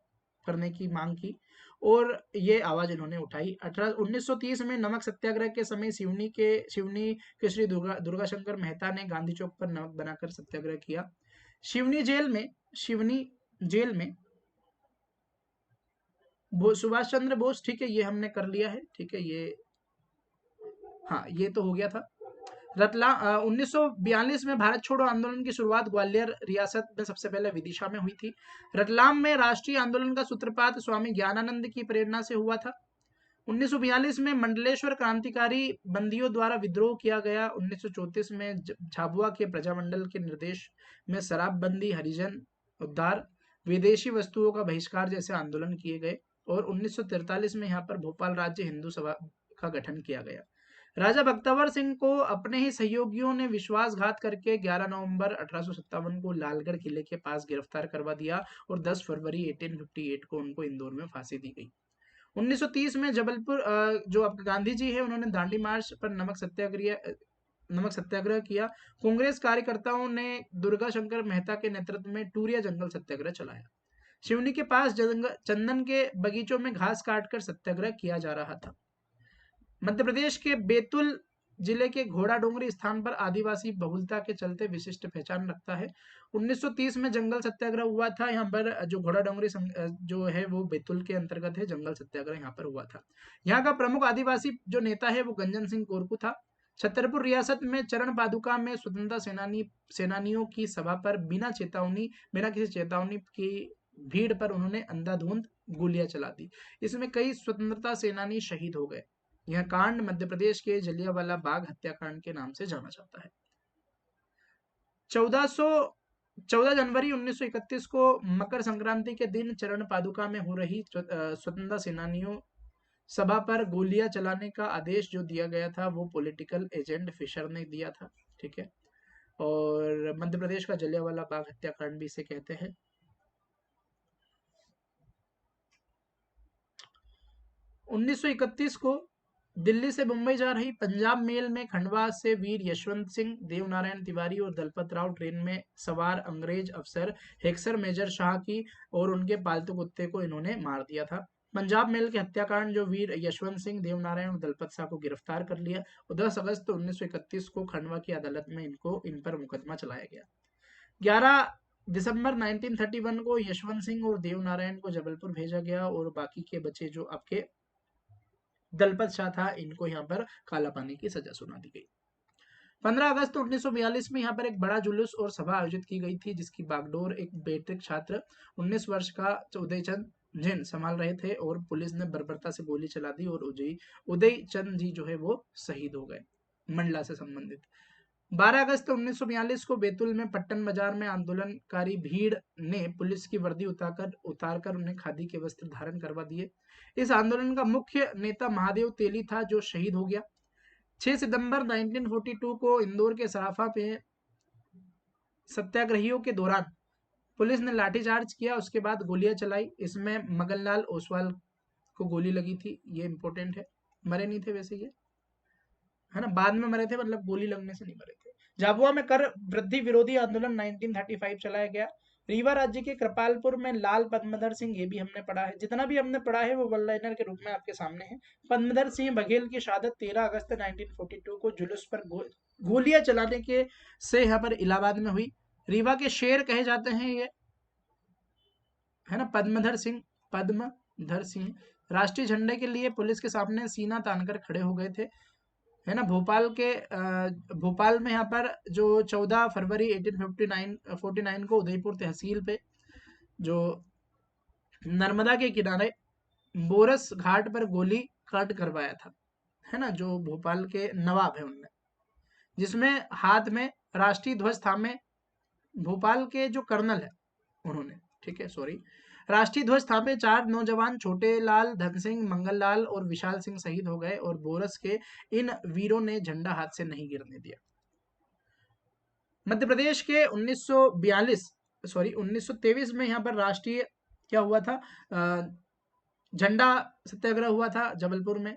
करने की मांग की और ये आवाज इन्होंने उठाई। 1930 में नमक सत्याग्रह के समय सिवनी के श्री दुर्गा शंकर मेहता ने गांधी चौक पर नमक बनाकर सत्याग्रह किया। शिवनी जेल में सुभाष चंद्र बोस, ठीक है, ये हमने कर लिया है। ठीक है, ये हाँ ये तो हो गया था। 1942 में भारत छोड़ो आंदोलन की शुरुआत ग्वालियर रियासत में सबसे पहले विदिशा में हुई थी। रतलाम में राष्ट्रीय आंदोलन का सूत्रपात स्वामी ज्ञानानंद की प्रेरणा से हुआ था। 1942 में मंडलेश्वर क्रांतिकारी बंदियों द्वारा विद्रोह किया गया। 1934 में झाबुआ के प्रजामंडल के निर्देश में शराबबंदी, हरिजन उद्धार, विदेशी वस्तुओं का बहिष्कार जैसे आंदोलन किए गए और 1943 में यहाँ पर भोपाल राज्य हिंदू सभा का गठन किया गया। राजा बख्तवर सिंह को अपने ही सहयोगियों ने विश्वासघात करके 11 नवंबर 1857 को लालगढ़ किले के पास गिरफ्तार करवा दिया और 10 फरवरी 1858 को उनको इंदौर में फांसी दी गई। 1930 में जबलपुर जो आपके गांधी जी है उन्होंने दांडी मार्च पर नमक सत्याग्रह किया। कांग्रेस कार्यकर्ताओं ने दुर्गा शंकर मेहता के नेतृत्व में टूरिया जंगल सत्याग्रह चलाया। शिवनी के पास चंदन के बगीचों में घास काटकर सत्याग्रह किया जा रहा था। मध्य प्रदेश के बैतूल जिले के घोड़ा डोंगरी स्थान पर आदिवासी बहुलता के चलते विशिष्ट पहचान रखता है। 1930 में जंगल सत्याग्रह हुआ था यहाँ पर, जो घोड़ा डोंगरी जो है वो बैतूल के अंतर्गत है। जंगल सत्याग्रह यहाँ पर हुआ था। यहाँ का प्रमुख आदिवासी जो नेता है वो गंजन सिंह कोरकू था। छतरपुर रियासत में चरण पादुका में स्वतंत्रता सेनानियों की सभा पर बिना किसी चेतावनी की भीड़ पर उन्होंने अंधाधुंध गोलियां चला दी। इसमें कई स्वतंत्रता सेनानी शहीद हो गए। यह कांड मध्य प्रदेश के जलियांवाला बाग हत्याकांड के नाम से जाना जाता है। 14 जनवरी 1931 को मकर संक्रांति के दिन चरण पादुका में हो रही स्वतंत्रता सेनानियों सभा पर गोलियां चलाने का आदेश जो दिया गया था वो पॉलिटिकल एजेंट फिशर ने दिया था। ठीक है, और मध्य प्रदेश का जलियांवाला बाग हत्याकांड भी इसे कहते हैं। 1931 को दिल्ली से मुंबई जा रही पंजाब मेल में खंडवा से वीर यशवंत सिंह, देवनारायण तिवारी और दलपत राव ट्रेन में सवार अंग्रेज अफसर हेक्सर मेजर शाह की और उनके पालतू कुत्ते को इन्होंने मार दिया था। पंजाब मेल के हत्याकांड जो वीर यशवंत सिंह, देवनारायण और दलपत शाह को गिरफ्तार कर लिया और 10 अगस्त 1931 को खंडवा की अदालत में इन पर मुकदमा चलाया गया। 11 दिसंबर 1931 को यशवंत सिंह और देवनारायण को जबलपुर भेजा गया और बाकी के बचे जो आपके दलपत शाह था इनको यहाँ पर काला पानी की सजा सुना दी गई। 15 अगस्त 1942 में यहाँ पर एक बड़ा जुलूस और सभा आयोजित की गई थी जिसकी बागडोर एक बेटिक छात्र 19 वर्ष का उदय चंद जैन संभाल रहे थे और पुलिस ने बर्बरता से गोली चला दी और उदय चंद जी जो है वो शहीद हो गए। मंडला से संबंधित 12 अगस्त 1942 को बैतूल में पट्टन बाजार में आंदोलनकारी भीड़ ने पुलिस की वर्दी उतारकर उन्हें खादी के वस्त्र धारण करवा दिए। इस आंदोलन का मुख्य नेता महादेव तेली था जो शहीद हो गया। 6 सितंबर 1942 को इंदौर के सराफा पे सत्याग्रहियों के दौरान पुलिस ने लाठीचार्ज किया, उसके बाद गोलियां चलाई। इसमें मगनलाल ओसवाल को गोली लगी थी, ये इंपॉर्टेंट है। मरे नहीं थे वैसे ये, है ना, बाद में मरे थे, मतलब गोली लगने से नहीं मरे थे। झाबुआ में कर वृद्धि विरोधी आंदोलन 1935 चलाया गया। रीवा राज्य के कृपालपुर में लाल पद्मधर सिंह, ये भी हमने पढ़ा है, जितना भी हमने पढ़ा है वो वन लाइनर के रूप में आपके सामने है। पद्मधर सिंह बघेल की शहादत 13 अगस्त 1942 को जुलूस पर गोलियां चलाने के से यहाँ पर इलाहाबाद में हुई। रीवा के शेर कहे जाते हैं ये, है ना, पद्मधर सिंह राष्ट्रीय झंडे के लिए पुलिस के सामने सीना तानकर खड़े हो गए थे, है ना। भोपाल में यहाँ पर जो 14 फरवरी 1849 को उदयपुर तहसील पे जो नर्मदा के किनारे बोरस घाट पर गोली कांड करवाया था, है ना, जो भोपाल के नवाब है उनने, जिसमें हाथ में राष्ट्रीय ध्वज थामे भोपाल के जो कर्नल है उन्होंने, ठीक है, सॉरी, राष्ट्रीय ध्वज थामे 4 नौजवान छोटे लाल, धन सिंह, मंगल लाल और विशाल सिंह शहीद हो गए और बोरस के इन वीरों ने झंडा हाथ से नहीं गिरने दिया। मध्य प्रदेश के 1923 में यहाँ पर राष्ट्रीय क्या हुआ था, झंडा सत्याग्रह हुआ था जबलपुर में।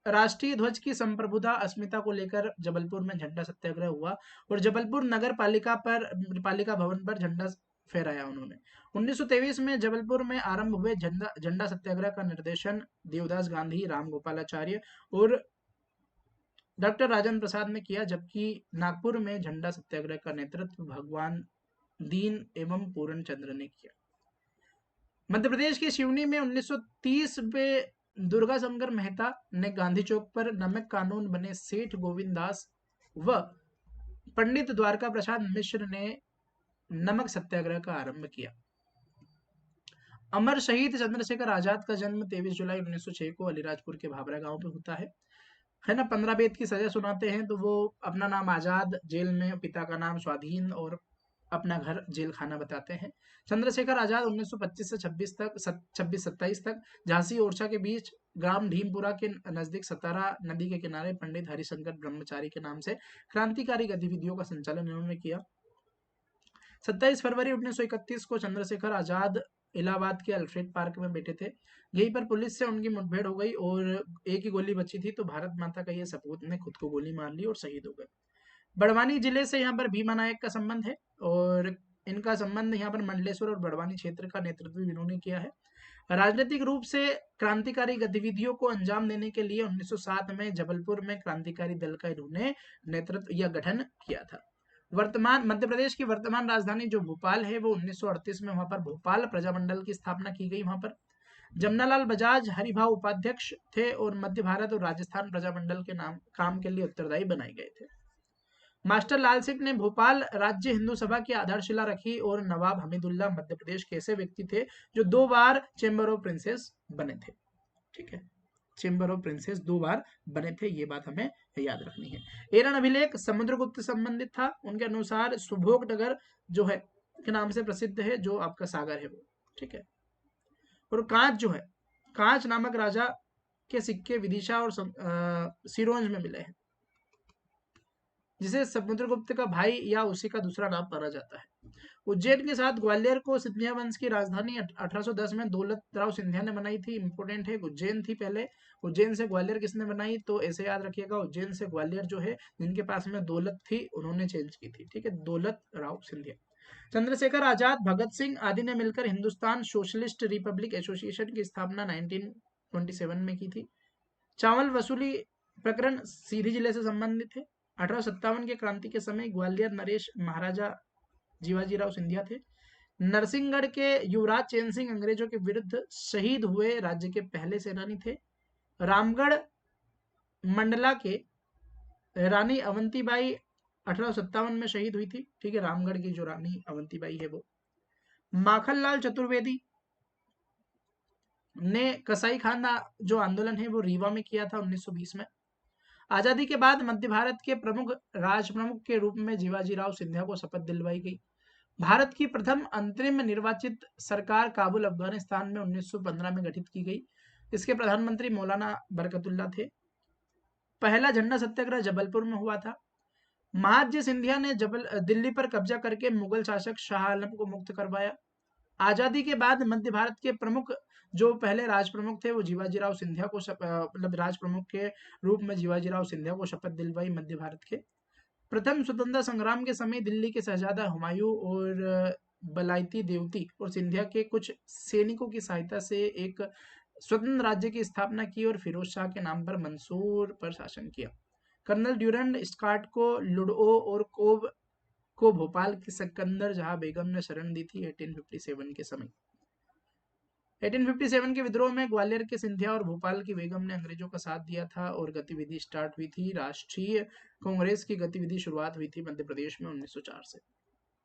राष्ट्रीय ध्वज की संप्रभुता अस्मिता को लेकर जबलपुर में झंडा सत्याग्रह हुआ और जबलपुर नगर पालिका भवन पर झंडा फहराया उन्होंने। 1923 में जबलपुर में आरंभ हुए झंडा सत्याग्रह का निर्देशन देवदास गांधी, राम गोपालाचार्य और डॉक्टर राजेंद्र प्रसाद ने किया, जबकि नागपुर में झंडा सत्याग्रह का नेतृत्व भगवान दीन एवं पूर्ण चंद्र ने किया। मध्य प्रदेश के सिवनी में 1930 में दुर्गा शंकर मेहता ने गांधी चौक पर नमक कानून बने सेठ गोविंद दास व पंडित द्वारका प्रसाद मिश्र ने नमक सत्याग्रह का आरंभ किया। अमर शहीद चंद्रशेखर आजाद का जन्म 23 जुलाई 1906 को अलीराजपुर के भाभरा गांव में होता है ना। 15 बेद की सजा सुनाते हैं तो वो अपना नाम आजाद, जेल में पिता का नाम स्वाधीन और अपना घर जेल खाना बताते हैं। चंद्रशेखर आजाद 1925 से 26-27 तक झांसी ओरछा के बीच ग्राम भीमपुरा के नजदीक सतारा नदी के किनारे पंडित हरिशंकर ब्रह्मचारी के नाम से क्रांतिकारी गतिविधियों का संचालन इन्होंने किया। 27 फरवरी 1931 को चंद्रशेखर आजाद इलाहाबाद के अल्फ्रेड पार्क में बैठे थे। यहीं पर पुलिस से उनकी मुठभेड़ हो गई और एक ही गोली बची थी, तो भारत माता का ये सपूत ने खुद को गोली मार ली और शहीद हो गए। बड़वानी जिले से यहाँ पर भीमा नायक का संबंध है और इनका संबंध यहाँ पर मंडलेश्वर और बड़वानी क्षेत्र का नेतृत्व इन्होंने किया है। राजनीतिक रूप से क्रांतिकारी गतिविधियों को अंजाम देने के लिए 1907 में जबलपुर में क्रांतिकारी दल का इन्होंने नेतृत्व या गठन किया था। वर्तमान मध्य प्रदेश की वर्तमान राजधानी जो भोपाल है वो 1938 में वहां पर भोपाल प्रजामंडल की स्थापना की गई। वहां पर जमनालाल बजाज हरिभाव उपाध्यक्ष थे और मध्य भारत और राजस्थान प्रजामंडल के नाम काम के लिए उत्तरदायी बनाए गए थे। मास्टर लाल सिंह ने भोपाल राज्य हिंदू सभा की आधारशिला रखी और नवाब हमीदुल्ला मध्य प्रदेश के ऐसे व्यक्ति थे जो 2 बार चेंबर ऑफ प्रिंसेस बने थे। ठीक है, चेंबर ऑफ प्रिंसेस 2 बार बने थे, ये बात हमें याद रखनी है। एरन अभिलेख समुद्रगुप्त से संबंधित था। उनके अनुसार सुभोगनगर जो है के नाम से प्रसिद्ध है, जो आपका सागर है वो। ठीक है, और कांच जो है, कांच नामक राजा के सिक्के विदिशा और सिरोंज में मिले हैं, जिसे समुद्रगुप्त का भाई या उसी का दूसरा नाम माना जाता है। उज्जैन के साथ ग्वालियर को सिंधिया वंश की राजधानी 1810 में दौलत राव सिंधिया ने बनाई थी। इंपोर्टेंट है, उज्जैन थी पहले। उज्जैन से ग्वालियर किसने बनाई, तो ऐसे याद रखिएगा, उज्जैन से ग्वालियर जो है जिनके पास में दौलत थी उन्होंने चेंज की थी। ठीक है, दौलत राव सिंधिया। चंद्रशेखर आजाद, भगत सिंह आदि ने मिलकर हिंदुस्तान सोशलिस्ट रिपब्लिक एसोसिएशन की स्थापना 1927 में की थी। चावल वसूली प्रकरण सीधी जिले से संबंधित है। 1857 के क्रांति के समय ग्वालियर नरेश महाराजा जीवाजीराव सिंधिया थे। नरसिंहगढ़ के युवराज चैन सिंह अंग्रेजों के विरुद्ध शहीद हुए राज्य के पहले सेनानी थे। रामगढ़ मंडला के रानी अवंतीबाई 1857 में शहीद हुई थी। ठीक है, रामगढ़ की जो रानी अवंतीबाई है वो। माखनलाल चतुर्वेदी ने कसाई खाना जो आंदोलन है वो रीवा में किया था 1920 में। आजादी के बाद मध्य भारत के प्रमुख राज प्रमुख के रूप में जीवाजीराव सिंधिया को शपथ दिलवाई गई। भारत की प्रथम अंतरिम निर्वाचित सरकार काबुल अफगानिस्तान में 1915 में गठित की गई। इसके प्रधानमंत्री मौलाना बरकतुल्ला थे। पहला झंडा सत्याग्रह जबलपुर में हुआ था। महादजी सिंधिया ने दिल्ली पर कब्जा करके मुगल शासक शाह आलम को मुक्त करवाया। आजादी के बाद मध्य भारत के प्रमुख जो पहले राज प्रमुख थे वो जीवाजीराव सिंधिया को मतलब राज प्रमुख के रूप में जीवाजीराव सिंधिया को शपथ दिलवाई मध्य भारत के। प्रथम स्वतंत्रता संग्राम के समय दिल्ली के शहजादा हुमायूं और बलायती देवती और सिंधिया के कुछ सैनिकों की सहायता से एक स्वतंत्र राज्य की स्थापना की और फिरोज शाह के नाम पर मंसूर पर शासन किया। कर्नल ड्यूरेंड स्कॉट को लुड़ो और कोब को भोपाल की सिकंदर जहां बेगम ने शरण दी थी 1857 के समय। 1857 के विद्रोह में ग्वालियर के सिंधिया और भोपाल की बेगम ने अंग्रेजों का साथ दिया था और गतिविधि स्टार्ट हुई थी। राष्ट्रीय कांग्रेस की गतिविधि शुरुआत हुई थी मध्य प्रदेश में 1904 से।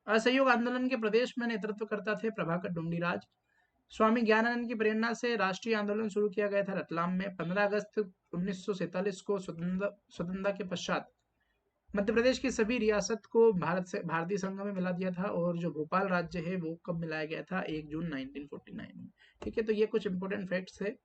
असहयोग आंदोलन के प्रदेश में नेतृत्व करता थे प्रभाकर डुंडीराज। स्वामी ज्ञानानंद की प्रेरणा से राष्ट्रीय आंदोलन शुरू किया गया था रतलाम में। 15 अगस्त 1947 को स्वतंत्रता के पश्चात मध्य प्रदेश की सभी रियासत को भारतीय संघ में मिला दिया था और जो भोपाल राज्य है वो कब मिलाया गया था, 1 जून 1949 में। ठीक है, तो ये कुछ इंपॉर्टेंट फैक्ट्स है।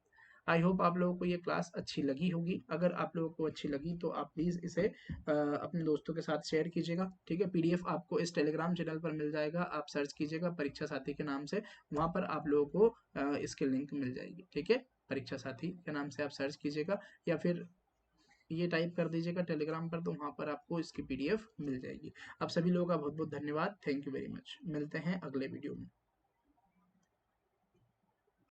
आई होप आप लोगों को ये क्लास अच्छी लगी होगी। अगर आप लोगों को अच्छी लगी तो आप प्लीज़ इसे अपने दोस्तों के साथ शेयर कीजिएगा। ठीक है, पीडीएफ आपको इस टेलीग्राम चैनल पर मिल जाएगा। आप सर्च कीजिएगा परीक्षा साथी के नाम से, वहाँ पर आप लोगों को इसकी लिंक मिल जाएगी। ठीक है, परीक्षा साथी के नाम से आप सर्च कीजिएगा या फिर ये टाइप कर दीजिएगा टेलीग्राम पर, तो वहाँ पर आपको इसकी पीडीएफ मिल जाएगी। आप सभी लोगों का बहुत बहुत धन्यवाद। Thank you very much. मिलते हैं अगले वीडियो में।